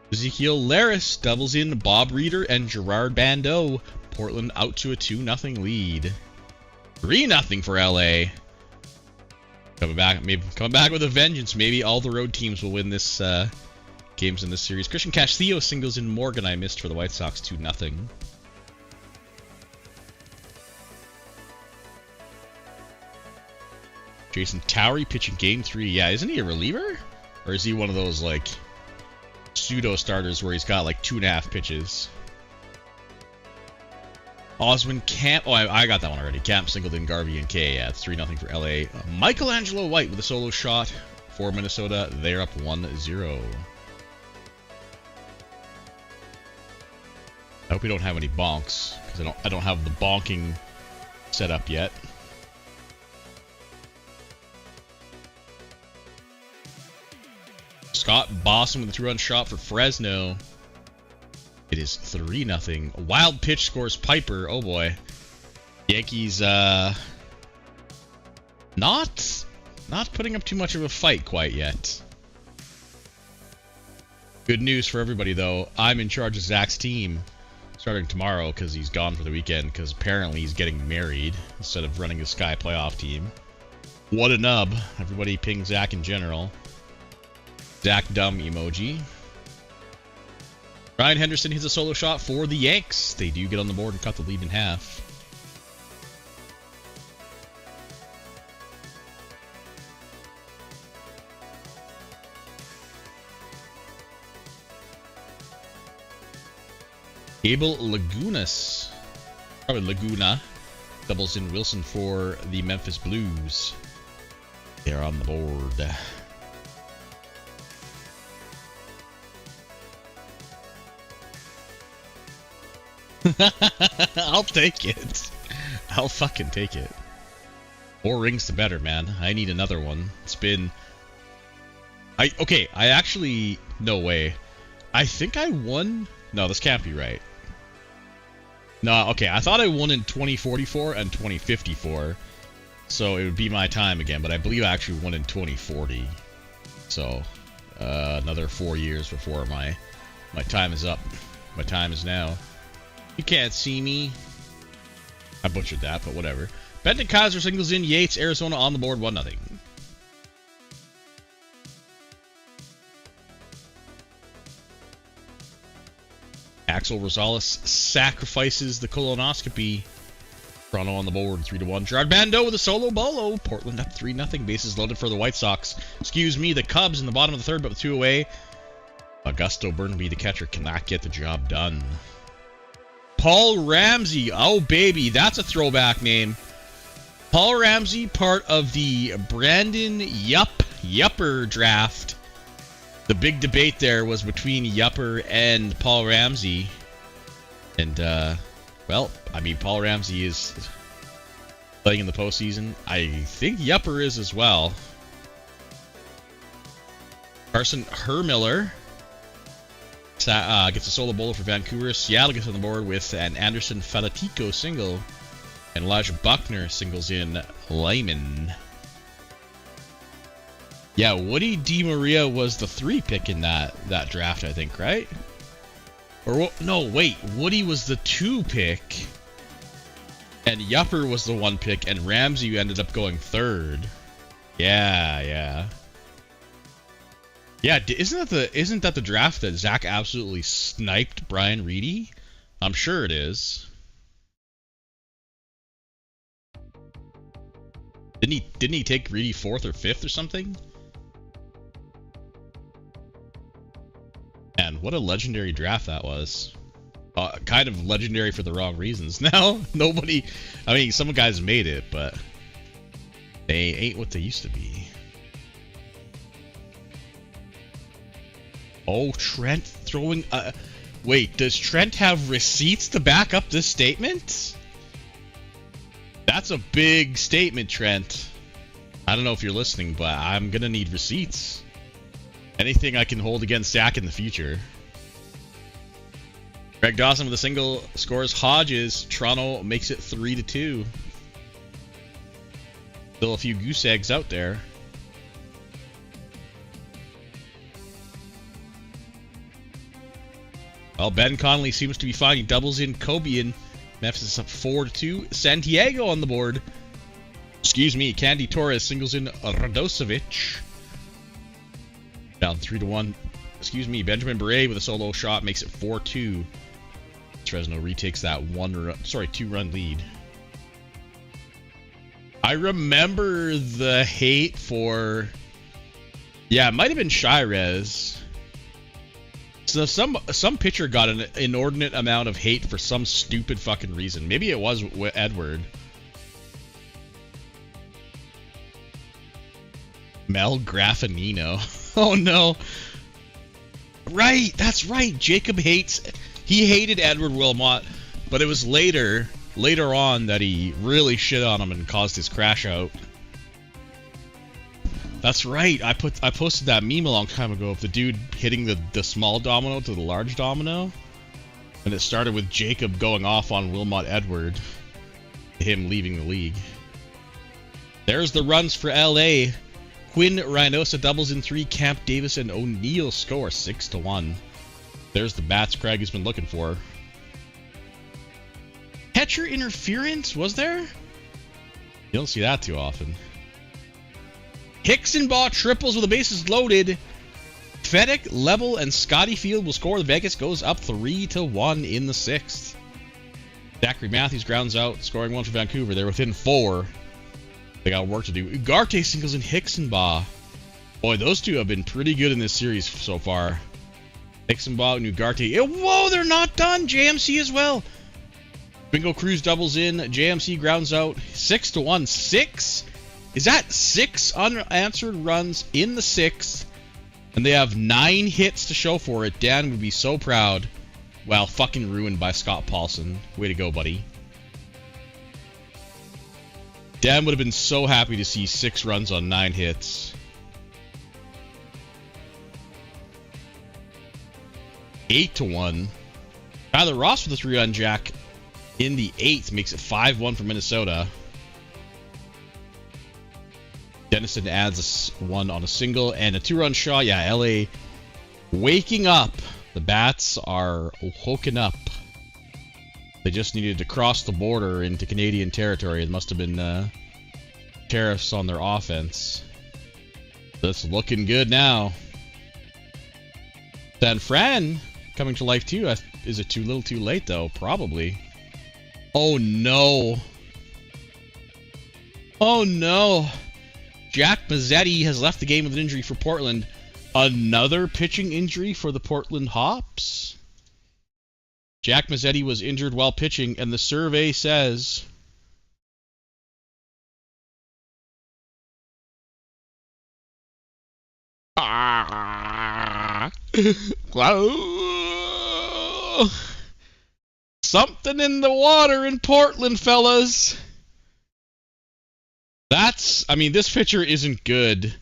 Ezekiel Laris doubles in Bob Reeder and Gerard Bandeau. Portland out to a 2-0 lead. 3-0 for LA. Coming back with a vengeance. Maybe all the road teams will win this games in this series. Christian Castillo singles in Morgan. I missed for the White Sox 2-0. Jason Towery pitching game 3. Yeah, isn't he a reliever? Or is he one of those, like, pseudo starters where he's got, like, 2.5 pitches? Osmond Camp. Oh, I got that one already. Camp singled in Garvey and K. Yeah, it's 3-0 for LA. Michelangelo White with a solo shot for Minnesota. They're up 1-0. I hope we don't have any bonks, because I don't have the bonking set up yet. Scott Boston with a 2-run shot for Fresno. It is 3-0. A wild pitch scores Piper. Oh boy. Yankees not putting up too much of a fight quite yet. Good news for everybody though. I'm in charge of Zach's team starting tomorrow because he's gone for the weekend because apparently he's getting married instead of running the Sky playoff team. What a nub. Everybody ping Zach in general. Zach dumb emoji. Ryan Henderson hits a solo shot for the Yanks. They do get on the board and cut the lead in half. Abel Lagunas, probably Laguna, doubles in Wilson for the Memphis Blues. They're on the board. I'll take it. I'll fucking take it. More rings the better, man. I need another one. It's been... I actually... No way. I think I won... No, this can't be right. No, okay. I thought I won in 2044 and 2054. So it would be my time again. But I believe I actually won in 2040. So, another 4 years before my time is up. My time is now. You can't see me. I butchered that, but whatever. Benton Kaiser singles in Yates, Arizona on the board, 1-0. Axel Rosales sacrifices the colonoscopy. Toronto on the board, 3-1. Gerard Bandeau with a solo bolo. Portland up 3-0. Bases loaded for the White Sox. Excuse me, the Cubs in the bottom of the third, but with 2 away. Augusto Burnaby, the catcher, cannot get the job done. Paul Ramsey. Oh, baby. That's a throwback name. Paul Ramsey, part of the Brandon Yupper draft. The big debate there was between Yupper and Paul Ramsey. And, well, I mean, Paul Ramsey is playing in the postseason. I think Yupper is as well. Carson Hermiller Gets a solo bowler for Vancouver. Seattle gets on the board with an Anderson Falatico single. And Elijah Buckner singles in Lyman. Yeah, Woody DeMaria was the 3 pick in that draft, I think, right? Or no, wait. Woody was the 2 pick. And Yupper was the 1 pick. And Ramsey ended up going 3rd. Yeah. Yeah, isn't that the draft that Zach absolutely sniped Brian Reedy? I'm sure it is. Didn't he take Reedy 4th or 5th or something? Man, what a legendary draft that was. Kind of legendary for the wrong reasons. Now, nobody... I mean, some guys made it, but... they ain't what they used to be. Oh, Trent throwing... wait, does Trent have receipts to back up this statement? That's a big statement, Trent. I don't know if you're listening, but I'm gonna need receipts. Anything I can hold against Zach in the future. Greg Dawson with a single scores Hodges. Toronto makes it 3-2. Still a few goose eggs out there. Well, Ben Connolly seems to be fine. He doubles in Kobe and Memphis is up 4-2. Santiago on the board. Excuse me. Candy Torres singles in Radosevic. Down 3-1. Excuse me. Benjamin Beret with a solo shot makes it 4-2. Fresno retakes that 2-run lead. I remember the hate for... yeah, it might have been Shirez. So some pitcher got an inordinate amount of hate for some stupid fucking reason. Maybe it was Edward. Mel Graffinino. Oh no. Right, that's right. Jacob hated Edward Wilmot, but it was later on that he really shit on him and caused his crash out. That's right. I posted that meme a long time ago of the dude hitting the small domino to the large domino. And it started with Jacob going off on Wilmot Edward. Him leaving the league. There's the runs for LA. Quinn Reynosa doubles in 3. Camp Davis and O'Neill score 6-1. There's the bats Craig has been looking for. Catcher interference, was there? You don't see that too often. Hicksonbaugh triples with the bases loaded. Fedek, Level, and Scotty Field will score. The Vegas goes up 3-1 in the 6th. Zachary Matthews grounds out, scoring 1 for Vancouver. They're within 4. They got work to do. Ugarte singles in Hicksonbaugh. Boy, those two have been pretty good in this series so far. Hicksonbaugh and Ugarte. Whoa, they're not done. JMC as well. Bingo Cruz doubles in. JMC grounds out 6-1. 6? Is that 6 unanswered runs in the 6th? And they have 9 hits to show for it. Dan would be so proud. Well, fucking ruined by Scott Paulson. Way to go, buddy. Dan would have been so happy to see 6 runs on 9 hits. 8-1. Tyler Ross with a 3-run jack in the 8th makes it 5-1 for Minnesota. Dennison adds 1 on a single and a 2-run shot. Yeah, LA waking up. The bats are woken up. They just needed to cross the border into Canadian territory. It must have been tariffs on their offense. That's looking good now. San Fran coming to life too. Is it too little too late though? Probably. Oh no. Oh no. Jack Mazzetti has left the game with an injury for Portland. Another pitching injury for the Portland Hops. Jack Mazzetti was injured while pitching, and the survey says... Something in the water in Portland, fellas. I mean, this pitcher isn't good,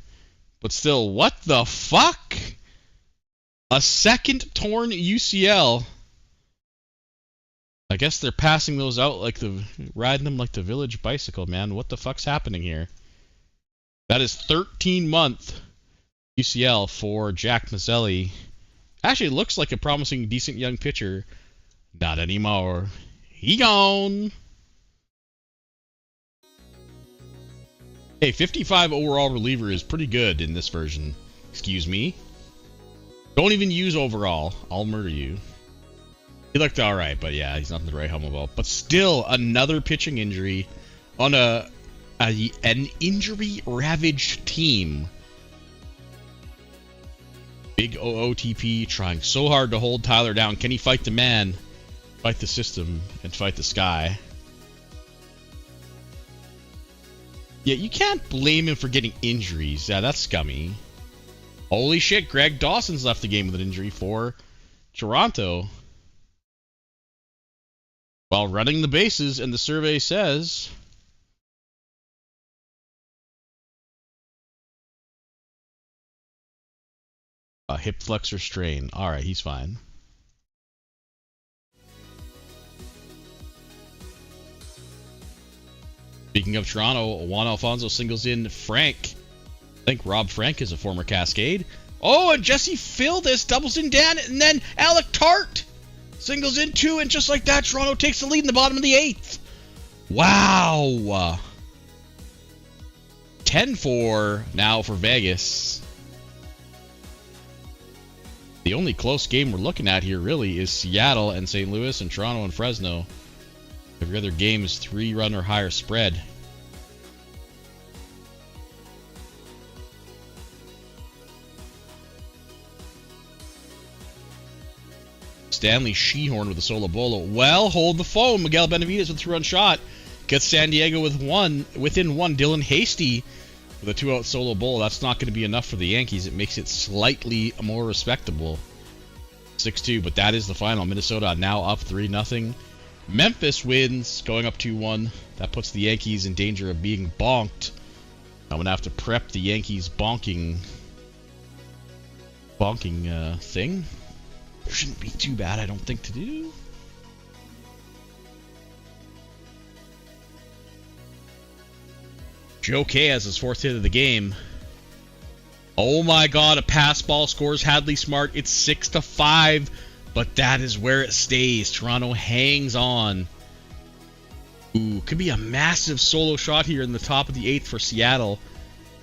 but still, what the fuck? A second torn UCL. I guess they're passing those out riding them like the village bicycle, man. What the fuck's happening here? That is 13-month UCL for Jack Mazzelli. Actually, it looks like a promising, decent young pitcher. Not anymore. He gone. Hey, 55 overall reliever is pretty good in this version. Excuse me. Don't even use overall. I'll murder you. He looked alright, but yeah, he's nothing to write home about. But still, another pitching injury on an injury-ravaged team. Big OOTP trying so hard to hold Tyler down. Can he fight the man, fight the system, and fight the sky? Yeah, you can't blame him for getting injuries. Yeah, that's scummy. Holy shit, Greg Dawson's left the game with an injury for Toronto. While running the bases, and the survey says... a hip flexor strain. Alright, he's fine. Speaking of Toronto, Juan Alfonso singles in Frank. I think Rob Frank is a former Cascade. Oh, and Jesse Fildis doubles in Dan, and then Alec Tart singles in too, and just like that, Toronto takes the lead in the bottom of the 8th. Wow. 10-4 now for Vegas. The only close game we're looking at here really is Seattle and St. Louis and Toronto and Fresno. Every other game is 3-run or higher spread. Stanley Shehorn with a solo bolo. Well, hold the phone. Miguel Benavidez with a 2-run shot. Gets San Diego within one. Dylan Hasty with a 2-out solo bolo. That's not going to be enough for the Yankees. It makes it slightly more respectable. 6-2, but that is the final. Minnesota now up 3-0. Memphis wins, going up 2-1. That puts the Yankees in danger of being bonked. I'm going to have to prep the Yankees bonking thing. Shouldn't be too bad, I don't think, to do. Joe K has his 4th hit of the game. Oh my god, a pass ball scores Hadley Smart. It's 6-5, but that is where it stays. Toronto hangs on. Ooh, could be a massive solo shot here in the top of the 8th for Seattle.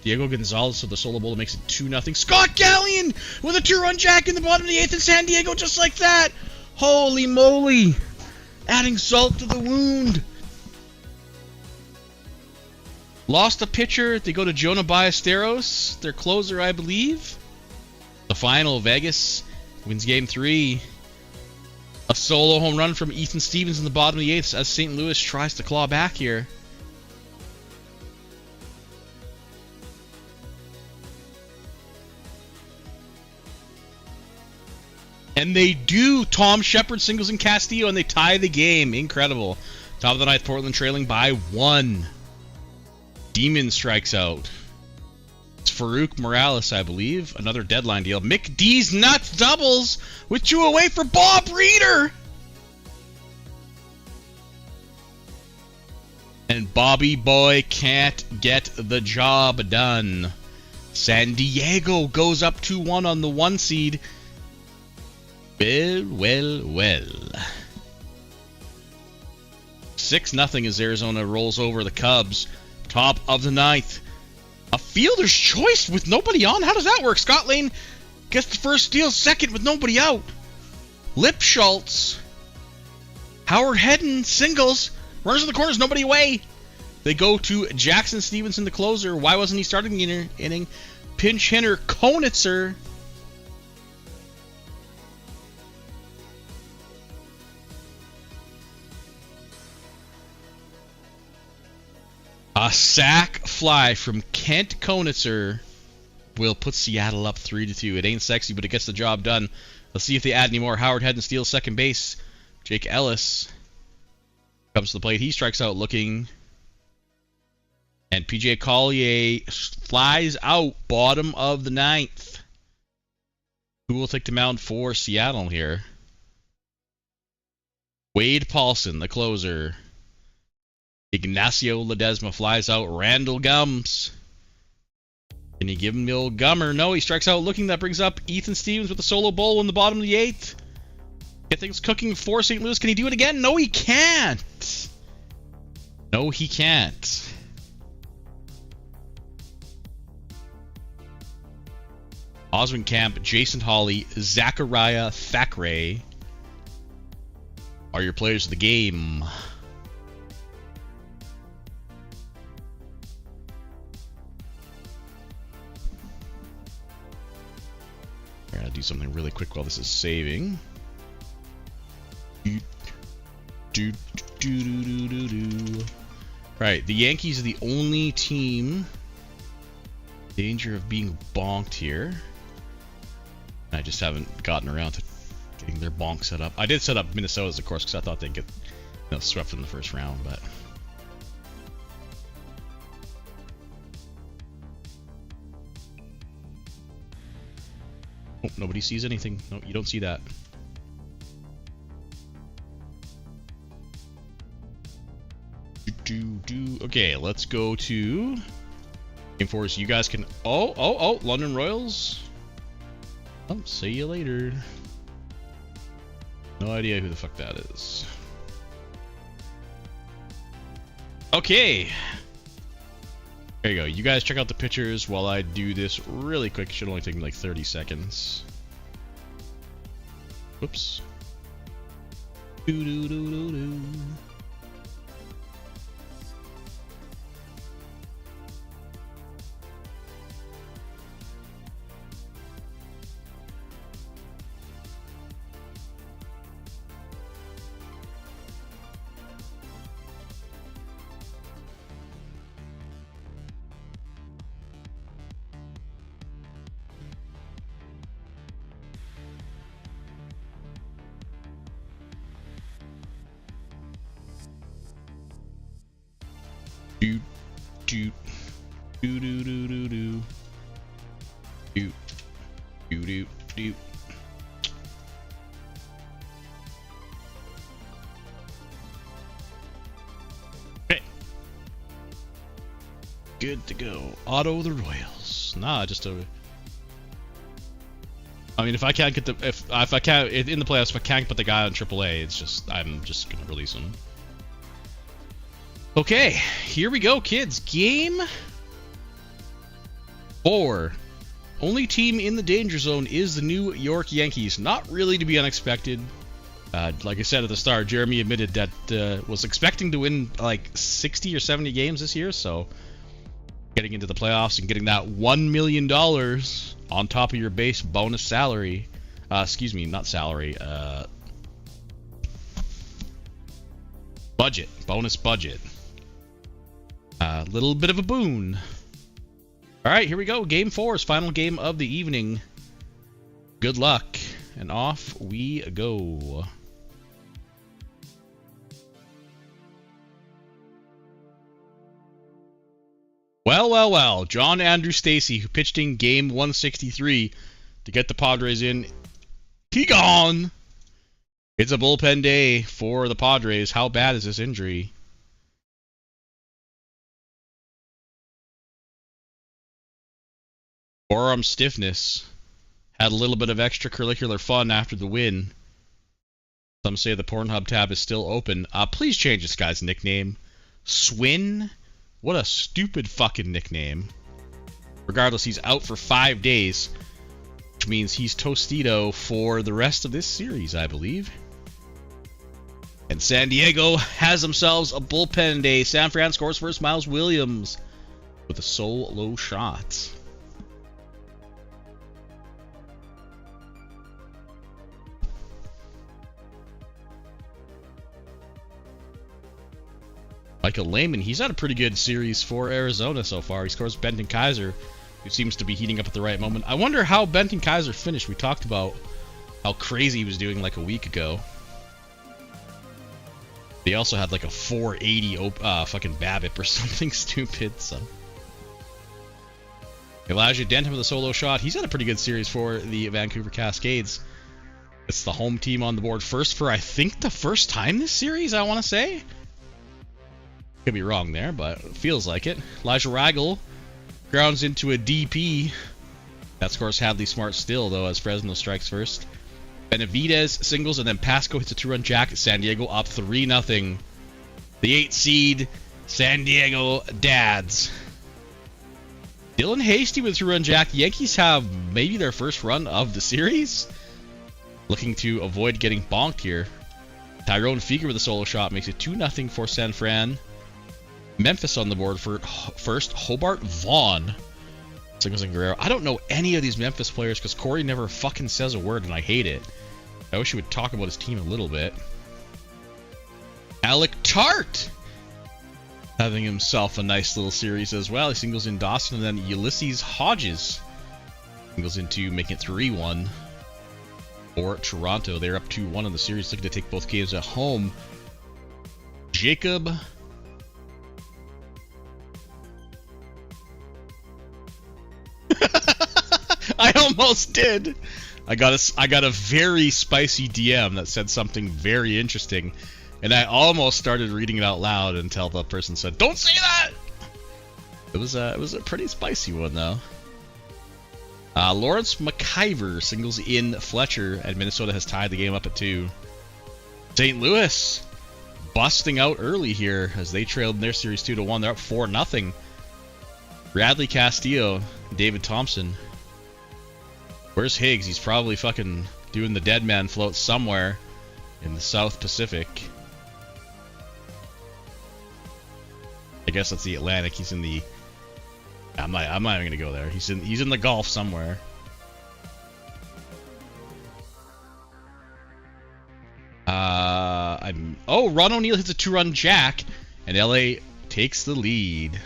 Diego Gonzalez with the solo ball makes it 2-0. Scott Gallion with a 2-run jack in the bottom of the 8th in San Diego, just like that. Holy moly. Adding salt to the wound. Lost a pitcher. They go to Jonah Ballesteros, their closer, I believe. The final, Vegas wins Game 3. A solo home run from Ethan Stevens in the bottom of the 8th as St. Louis tries to claw back here. And they do. Tom Shepard singles in Castillo, and they tie the game. Incredible. Top of the 9th, Portland trailing by 1. Demon strikes out. It's Farouk Morales, I believe. Another deadline deal. Mick D's nuts doubles with 2 away for Bob Reeder. And Bobby Boy can't get the job done. San Diego goes up 2-1 on the 1 seed. Well. 6-0 as Arizona rolls over the Cubs. Top of the 9th. A fielder's choice with nobody on? How does that work? Scott Lane gets the first steal, second with nobody out. Lipschultz. Howard Hedden singles. Runners in the corners, nobody away. They go to Jackson Stevenson, the closer. Why wasn't he starting the inning? Pinch hitter Konitzer. A sac fly from Kent Konitzer will put Seattle up 3-2. It ain't sexy, but it gets the job done. Let's see if they add any more. Howard Hedden steals second base. Jake Ellis comes to the plate. He strikes out looking. And PJ Collier flies out bottom of the 9th. Who will take the mound for Seattle here? Wade Paulson, the closer. Ignacio Ledesma flies out. Randall Gums. Can you give him the old gummer? No, he strikes out looking. That brings up Ethan Stevens with a solo bowl in the bottom of the 8th. Get things cooking for St. Louis. Can he do it again? No, he can't. No, he can't. Oswin Camp, Jason Hawley, Zachariah Thackeray are your players of the game. I'm going to do something really quick while this is saving. Right, the Yankees are the only team in danger of being bonked here. I just haven't gotten around to getting their bonk set up. I did set up Minnesota's, of course, because I thought they'd get swept in the first round, but... Oh, nobody sees anything. No, you don't see that. Okay, let's go to Game Force. You guys can... Oh, London Royals. Oh, see you later. No idea who the fuck that is. Okay. There you go. You guys check out the pictures while I do this really quick. It should only take me like 30 seconds. Whoops. Do. Okay. Good to go. Auto the Royals. Nah, just a... I mean, if I can't get the... If I can't... In the playoffs, if I can't put the guy on AAA, it's just... I'm just gonna release him. Okay, here we go, kids. Game 4. Only team in the danger zone is the New York Yankees. Not really to be unexpected. Like I said at the start, Jeremy admitted that was expecting to win like 60 or 70 games this year, so getting into the playoffs and getting that $1 million on top of your base bonus salary. Excuse me, not salary. Budget. Bonus budget. A little bit of a boon. Alright, here we go. Game 4 is final game of the evening. Good luck. And off we go. Well. John Andrew Stacy, who pitched in game 163 to get the Padres in. He gone! It's a bullpen day for the Padres. How bad is this injury? Forearm stiffness. Had a little bit of extracurricular fun after the win. Some say the Pornhub tab is still open. Please change this guy's nickname. Swin? What a stupid fucking nickname. Regardless, he's out for 5 days, which means he's Tostito for the rest of this series, I believe. And San Diego has themselves a bullpen day. San Fran scores first. Miles Williams with a solo shot. Michael Lehman, he's had a pretty good series for Arizona so far. He scores Benton Kaiser, who seems to be heating up at the right moment. I wonder how Benton Kaiser finished. We talked about how crazy he was doing like a week ago. They also had like a 480 fucking BABIP or something stupid, so... Elijah Denton with a solo shot. He's had a pretty good series for the Vancouver Cascades. It's the home team on the board first for, I think, the first time this series, I want to say. Could be wrong there, but it feels like it. Elijah Ragel grounds into a DP. That scores Hadley Smart still, though, as Fresno strikes first. Benavidez singles, and then Pasco hits a two-run jack. San Diego up 3-0. The 8 seed San Diego Dads. Dylan Hasty with a two-run jack. The Yankees have maybe their first run of the series. Looking to avoid getting bonked here. Tyrone Feger with a solo shot makes it 2-0 for San Fran. Memphis on the board for first. Hobart Vaughn singles and Guerrero. I don't know any of these Memphis players because Corey never fucking says a word, and I hate it. I wish he would talk about his team a little bit. Alec Tart having himself a nice little series as well. He singles in Dawson, and then Ulysses Hodges singles into making it 3-1 for Toronto. They're up 2-1 in the series, looking to take both games at home. Jacob I almost did. I got a very spicy DM that said something very interesting, and I almost started reading it out loud until the person said, "Don't say that." It was a pretty spicy one though. Lawrence McIver singles in Fletcher, and Minnesota has tied the game up at 2. St. Louis busting out early here as they trailed in their series 2-1. They're up 4-0. Bradley Castillo, David Thompson. Where's Higgs? He's probably fucking doing the dead man float somewhere in the South Pacific. I guess that's the Atlantic. He's in the... I'm not even gonna go there. He's in the Gulf somewhere. Ron O'Neill hits a 2-run jack, and LA takes the lead.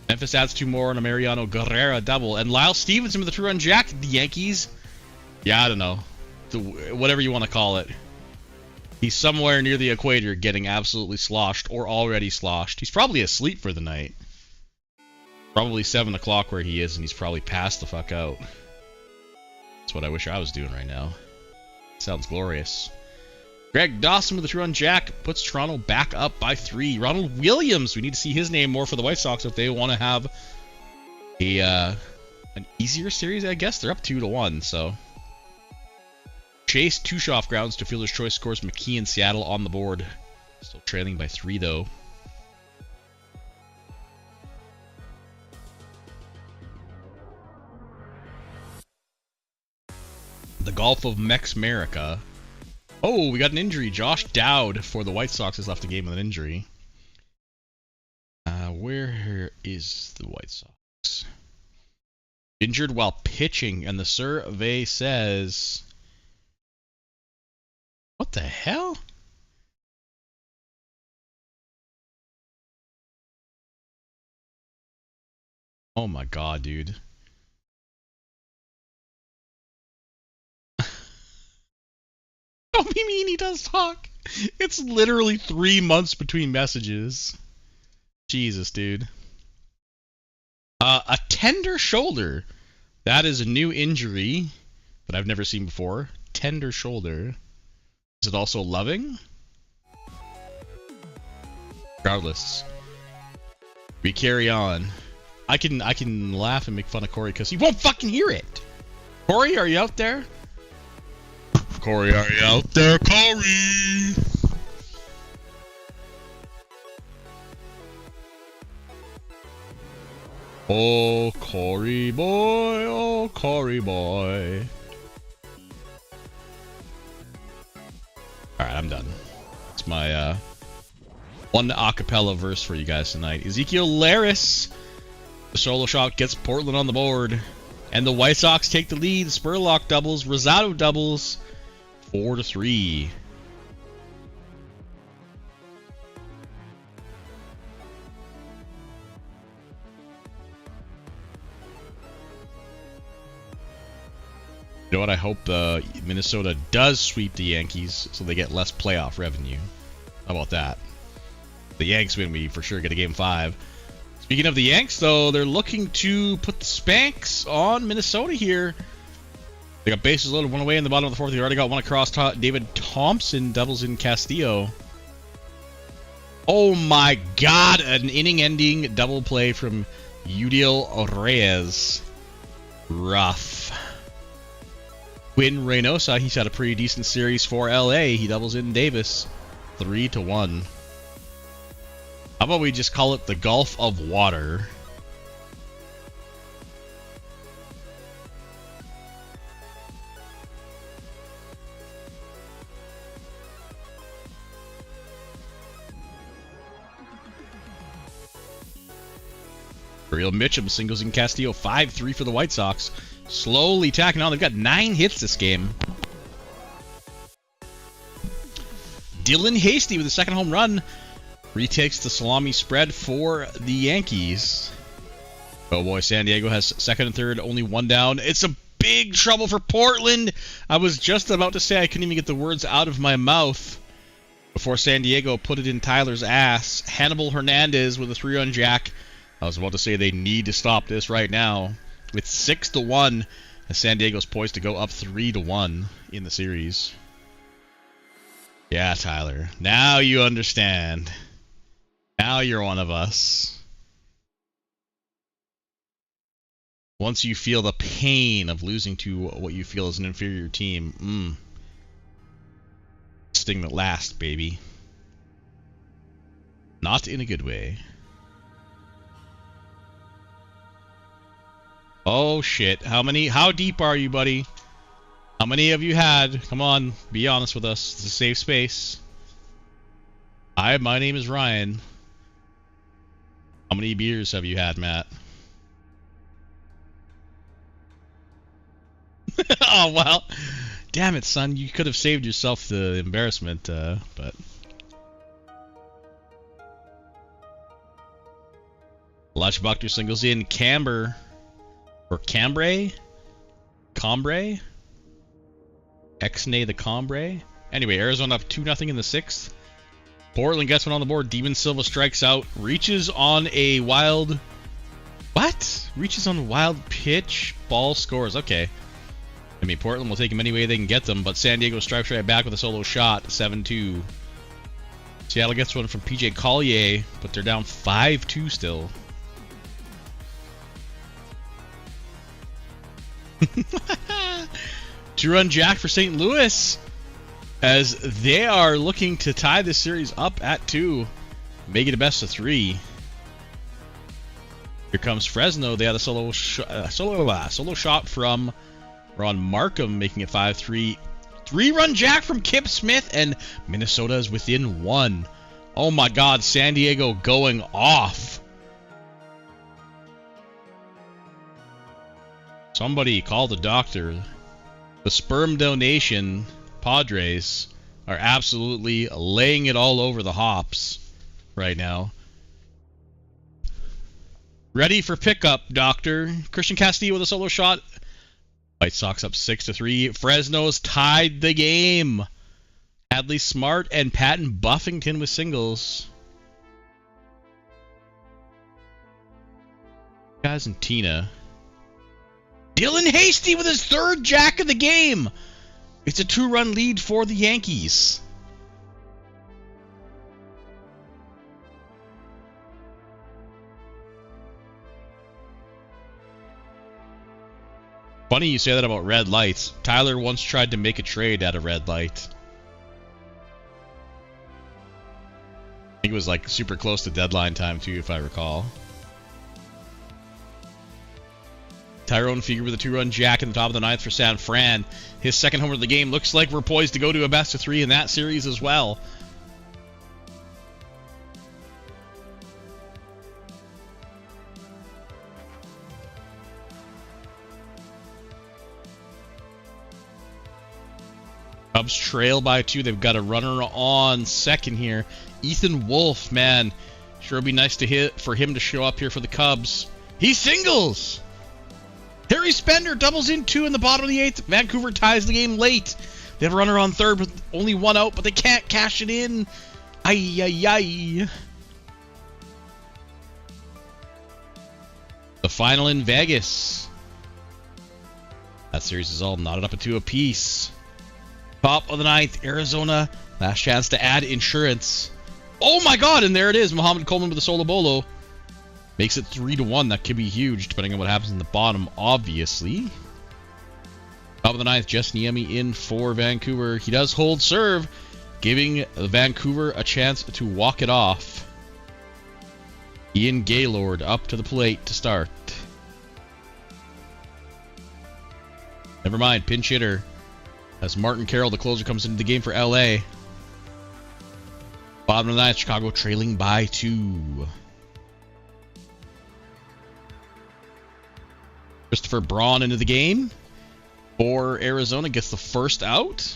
Memphis adds 2 more on a Mariano Guerrera double, and Lyle Stevenson with a 2-run jack. The Yankees, I don't know, whatever you want to call it. He's somewhere near the equator getting absolutely sloshed, or already sloshed. He's probably asleep for the night. Probably 7 o'clock where he is, and he's probably passed the fuck out. That's what I wish I was doing right now. Sounds glorious. Greg Dawson with a 2-run jack puts Toronto back up by 3. Ronald Williams, we need to see his name more for the White Sox if they want to have an easier series, I guess. They're up 2-1, so. Chase Tushoff grounds to fielder's choice, scores McKee in Seattle on the board. Still trailing by 3, though. The Gulf of Mex-America. Oh, we got an injury. Josh Dowd for the White Sox has left the game with an injury. Where is the White Sox? Injured while pitching, and the survey says... What the hell? Oh my god, dude. Don't be mean, he does talk. It's literally 3 months between messages. Jesus, dude. A tender shoulder. That is a new injury that I've never seen before. Tender shoulder. Is it also loving? Regardless. We carry on. I can laugh and make fun of Corey because he won't fucking hear it. Corey, are you out there? Corey, are you out there, Corey? Oh, Corey boy, oh, Corey boy. Alright, I'm done. It's my one acapella verse for you guys tonight. Ezekiel Laris, the solo shot gets Portland on the board. And the White Sox take the lead. Spurlock doubles, Rosado doubles. 4-3. You know what? I hope Minnesota does sweep the Yankees so they get less playoff revenue. How about that? If the Yanks win, we for sure get a Game 5. Speaking of the Yanks, though, they're looking to put the Spanks on Minnesota here. They got bases loaded, one away in the bottom of the fourth. They already got one across. David Thompson doubles in Castillo. Oh my God! An inning-ending double play from Udiel Reyes. Rough. Quinn Reynosa, he's had a pretty decent series for LA. He doubles in Davis. 3-1. How about we just call it the Gulf of Water? Real Mitchum singles in Castillo. 5-3 for the White Sox. Slowly tacking on. They've got 9 hits this game. Dylan Hasty with the second home run retakes the salami spread for the Yankees. Oh boy, San Diego has second and third, only one down. It's a big trouble for Portland. I was just about to say I couldn't even get the words out of my mouth before San Diego put it in Tyler's ass. Hannibal Hernandez with a 3-run jack. I was about to say they need to stop this right now. It's 6-1 as San Diego's poised to go up 3-1 in the series. Yeah, Tyler. Now you understand. Now you're one of us. Once you feel the pain of losing to what you feel is an inferior team, sting that lasts, baby. Not in a good way. Oh shit. How deep are you, buddy? How many have you had? Come on, be honest with us. It's a safe space. Hi, my name is Ryan. How many beers have you had, Matt? Oh, well. Damn it, son. You could have saved yourself the embarrassment, but... Lush Buckner singles in. Camber. Or Cambray? Cambray? Exnay the Cambray? Anyway, Arizona up 2-0 in the 6th. Portland gets one on the board. Demon Silva strikes out. Reaches on a wild... What? Reaches on a wild pitch. Ball scores. Okay. I mean, Portland will take them any way they can get them, but San Diego strikes right back with a solo shot. 7-2. Seattle gets one from PJ Collier, but they're down 5-2 still. Two-run jack for St. Louis as they are looking to tie this series up at 2. Make it a best of 3. Here comes Fresno. They had a solo shot from Ron Markham, making it 5-3. 3-run jack from Kip Smith, and Minnesota is within 1. Oh my God, San Diego going off. Somebody call the doctor. The sperm donation Padres are absolutely laying it all over the hops right now. Ready for pickup, doctor. Christian Castillo with a solo shot. White Sox up 6-3. Fresno's tied the game. Hadley Smart and Patton Buffington with singles. Guys and Tina. Dylan Hasty with his 3rd jack of the game. It's a 2-run lead for the Yankees. Funny you say that about red lights. Tyler once tried to make a trade at a red light. I think it was like super close to deadline time too, if I recall. Tyrone Feger with a 2-run jack in the top of the 9th for San Fran. His second homer of the game. Looks like we're poised to go to a best of 3 in that series as well. Cubs trail by 2. They've got a runner on second here. Ethan Wolf, man. Sure would be nice for him to show up here for the Cubs. He singles! Harry Spender doubles in 2 in the bottom of the 8th. Vancouver ties the game late. They have a runner on third with only 1 out, but they can't cash it in. Ay, ay, ay. The final in Vegas. That series is all knotted up into a piece. Top of the ninth, Arizona. Last chance to add insurance. Oh my god, and there it is. Muhammad Coleman with a solo bolo. Makes it 3-1. That could be huge, depending on what happens in the bottom, obviously. Top of the ninth, Jess Niemi in for Vancouver. He does hold serve, giving Vancouver a chance to walk it off. Ian Gaylord up to the plate to start. Never mind, pinch hitter. As Martin Carroll, the closer, comes into the game for LA. Bottom of the ninth, Chicago trailing by 2. Christopher Braun into the game for Arizona, gets the first out.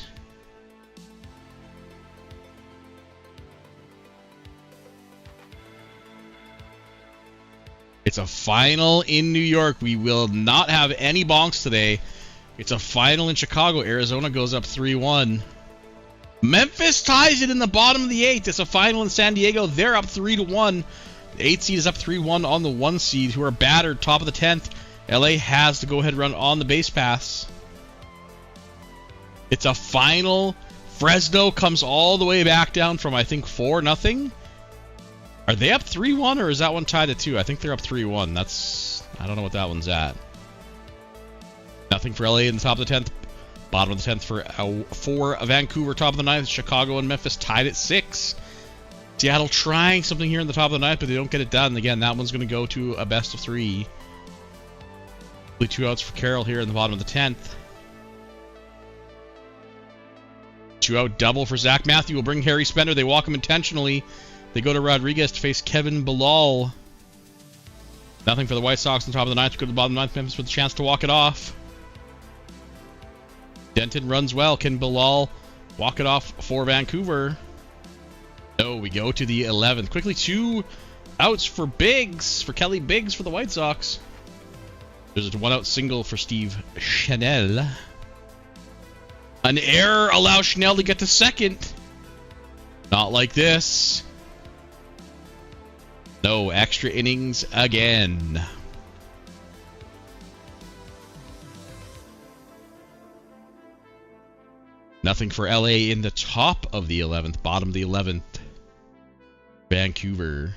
It's a final in New York. We will not have any bonks today. It's a final in Chicago. Arizona goes up 3-1. Memphis ties it in the bottom of the 8th. It's a final in San Diego. They're up 3-1. The 8th seed is up 3-1 on the 1 seed, who are battered. Top of the 10th. LA has the go-ahead run on the base pass. It's a final. Fresno comes all the way back down from, I think, 4-0. Are they up 3-1, or is that one tied at 2? I think they're up 3-1. I don't know what that one's at. Nothing for LA in the top of the 10th. Bottom of the 10th for Vancouver. Top of the 9th, Chicago and Memphis tied at 6. Seattle trying something here in the top of the 9th, but they don't get it done. Again, that one's going to go to a best of 3. Only 2 outs for Carroll here in the bottom of the 10th. 2-out double for Zach Matthew will bring Harry Spender. They walk him intentionally. They go to Rodriguez to face Kevin Bilal. Nothing for the White Sox on top of the 9th. Go to the bottom of the 9th. Memphis with a chance to walk it off. Denton runs well. Can Bilal walk it off for Vancouver? No, we go to the 11th. Quickly, 2 outs for Biggs, for Kelly Biggs for the White Sox. There's a 1-out single for Steve Chanel. An error allows Chanel to get to second. Not like this. No extra innings again. Nothing for LA in the top of the 11th, bottom of the 11th. Vancouver.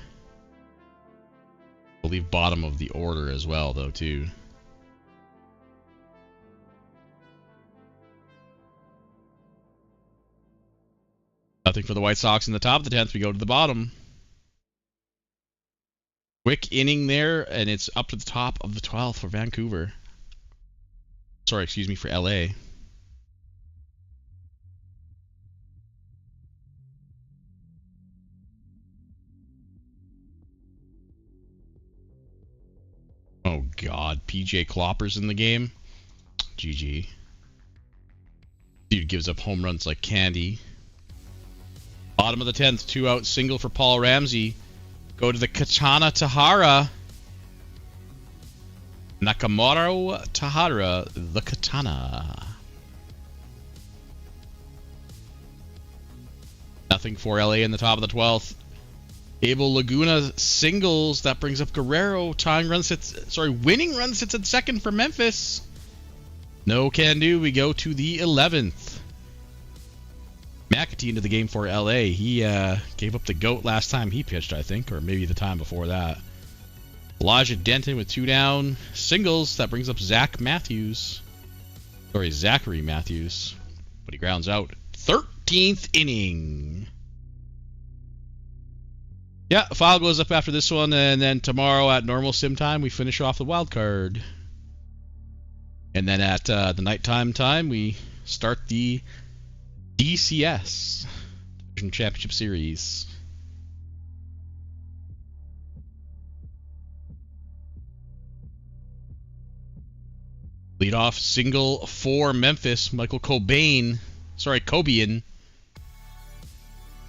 I believe bottom of the order as well, though, too. Nothing for the White Sox in the top of the 10th. We go to the bottom. Quick inning there, and it's up to the top of the 12th for Vancouver. Sorry, excuse me, for LA. Oh, God. PJ Klopper's in the game. GG. Dude gives up home runs like candy. Bottom of the 10th, 2-out single for Paul Ramsey. Go to the Katana Tahara. Nakamura Tahara, the Katana. Nothing for LA in the top of the 12th. Abel Laguna singles. That brings up Guerrero. Winning run sits at second for Memphis. No can do. We go to the 11th. McAtee into the game for LA. He gave up the GOAT last time he pitched, I think, or maybe the time before that. Elijah Denton with 2 down. Singles. That brings up Zachary Matthews. But he grounds out. 13th inning. Yeah, file goes up after this one, and then tomorrow at normal sim time, we finish off the wild card. And then at the nighttime time, we start the WCS Division Championship Series. Leadoff single for Memphis, Michael Cobian.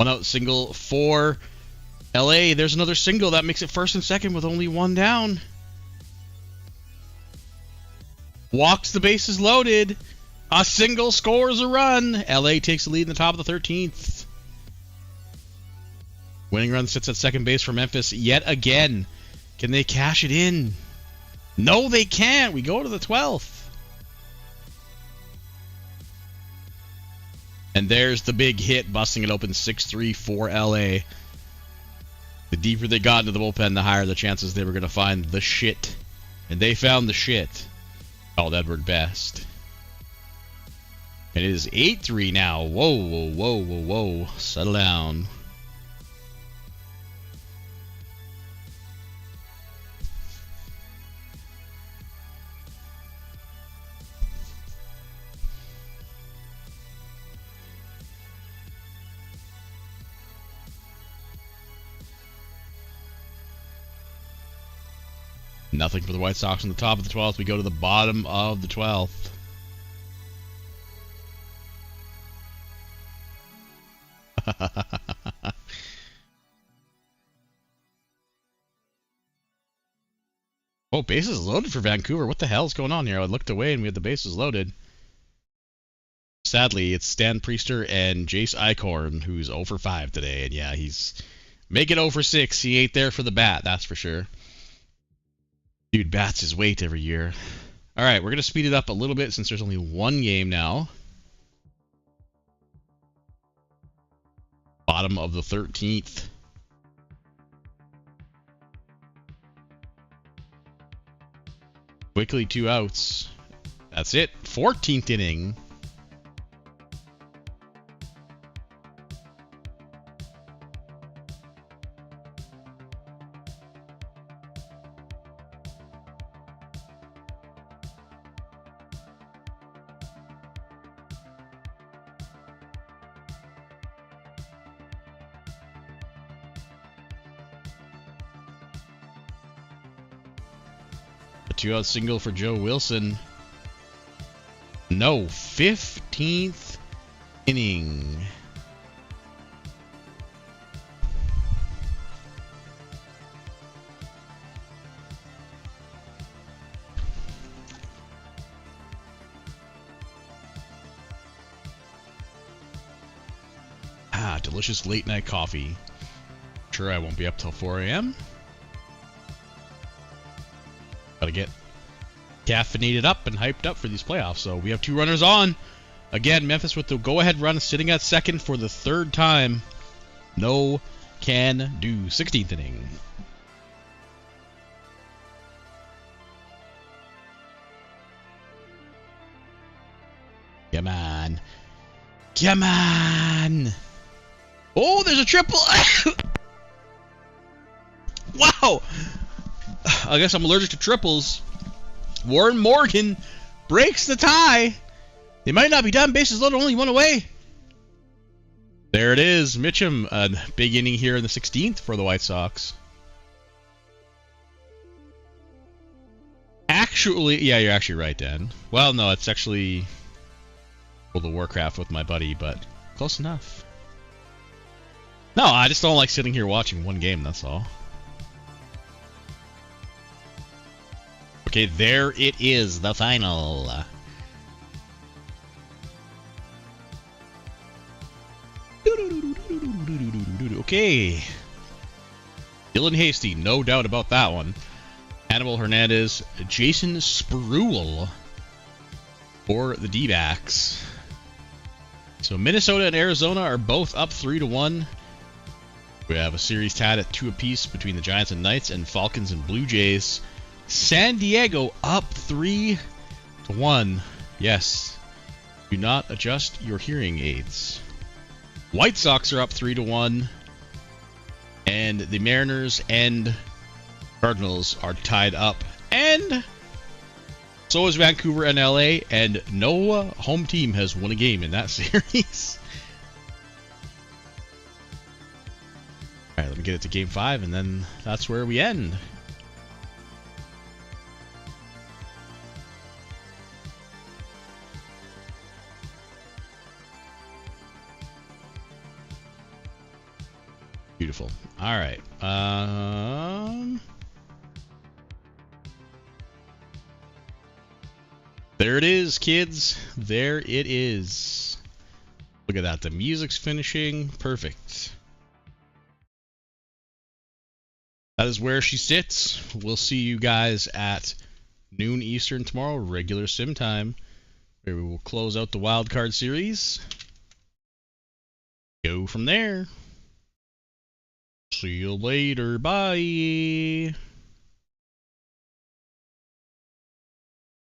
1-out single for LA. There's another single that makes it first and second with only 1 down. Walks the bases loaded. A single scores a run. LA takes the lead in the top of the 13th. Winning run sits at second base for Memphis yet again. Can they cash it in? No, they can't. We go to the 12th. And there's the big hit, busting it open 6-3 for LA. The deeper they got into the bullpen, the higher the chances they were going to find the shit. And they found the shit. Called Edward Best. And it is 8-3 now. Whoa, whoa, whoa, whoa, whoa. Settle down. Nothing for the White Sox on the top of the 12th. We go to the bottom of the 12th. Oh, bases loaded for Vancouver. What the hell is going on here? I looked away and we had the bases loaded. Sadly, it's Stan Priester and Jace Eichhorn, who's 0 for 5 today. And yeah, he's making 0 for 6. He ain't there for the bat, that's for sure. Dude bats his weight every year. Alright, we're going to speed it up a little bit since there's only one game now. Bottom of the 13th. Quickly 2 outs. That's it. 14th inning. A 2-out single for Joe Wilson. No, 15th inning. Ah, delicious late night coffee. Sure, I won't be up till 4 a.m. Gotta get caffeinated up and hyped up for these playoffs. So we have 2 runners on. Again, Memphis with the go-ahead run, sitting at second for the 3rd time. No can do. 16th inning. Come on. Come on. Oh, there's a triple. Wow. I guess I'm allergic to triples. Warren Morgan breaks the tie. They might not be done. Bases loaded, only 1 away. There it is. Mitchum, a big inning here in the 16th for the White Sox. Actually, yeah, you're actually right, Dan. Well, no, it's actually World of Warcraft with my buddy, but close enough. No, I just don't like sitting here watching one game, that's all. Okay, there it is, the final. Okay. Dylan Hasty, no doubt about that one. Hannibal Hernandez, Jason Spruill for the D-backs. So Minnesota and Arizona are both up 3-1. We have a series tied at 2 apiece between the Giants and Knights, and Falcons and Blue Jays. San Diego up 3-1. Yes. Do not adjust your hearing aids. White Sox are up 3-1. And the Mariners and Cardinals are tied up. And so is Vancouver and LA. And no home team has won a game in that series. Alright, let me get it to Game 5, and then that's where we end. Beautiful. Alright. There it is, kids. There it is. Look at that. The music's finishing. Perfect. That is where she sits. We'll see you guys at noon Eastern tomorrow, regular sim time, where we will close out the wild card series. Go from there. See you later. Bye.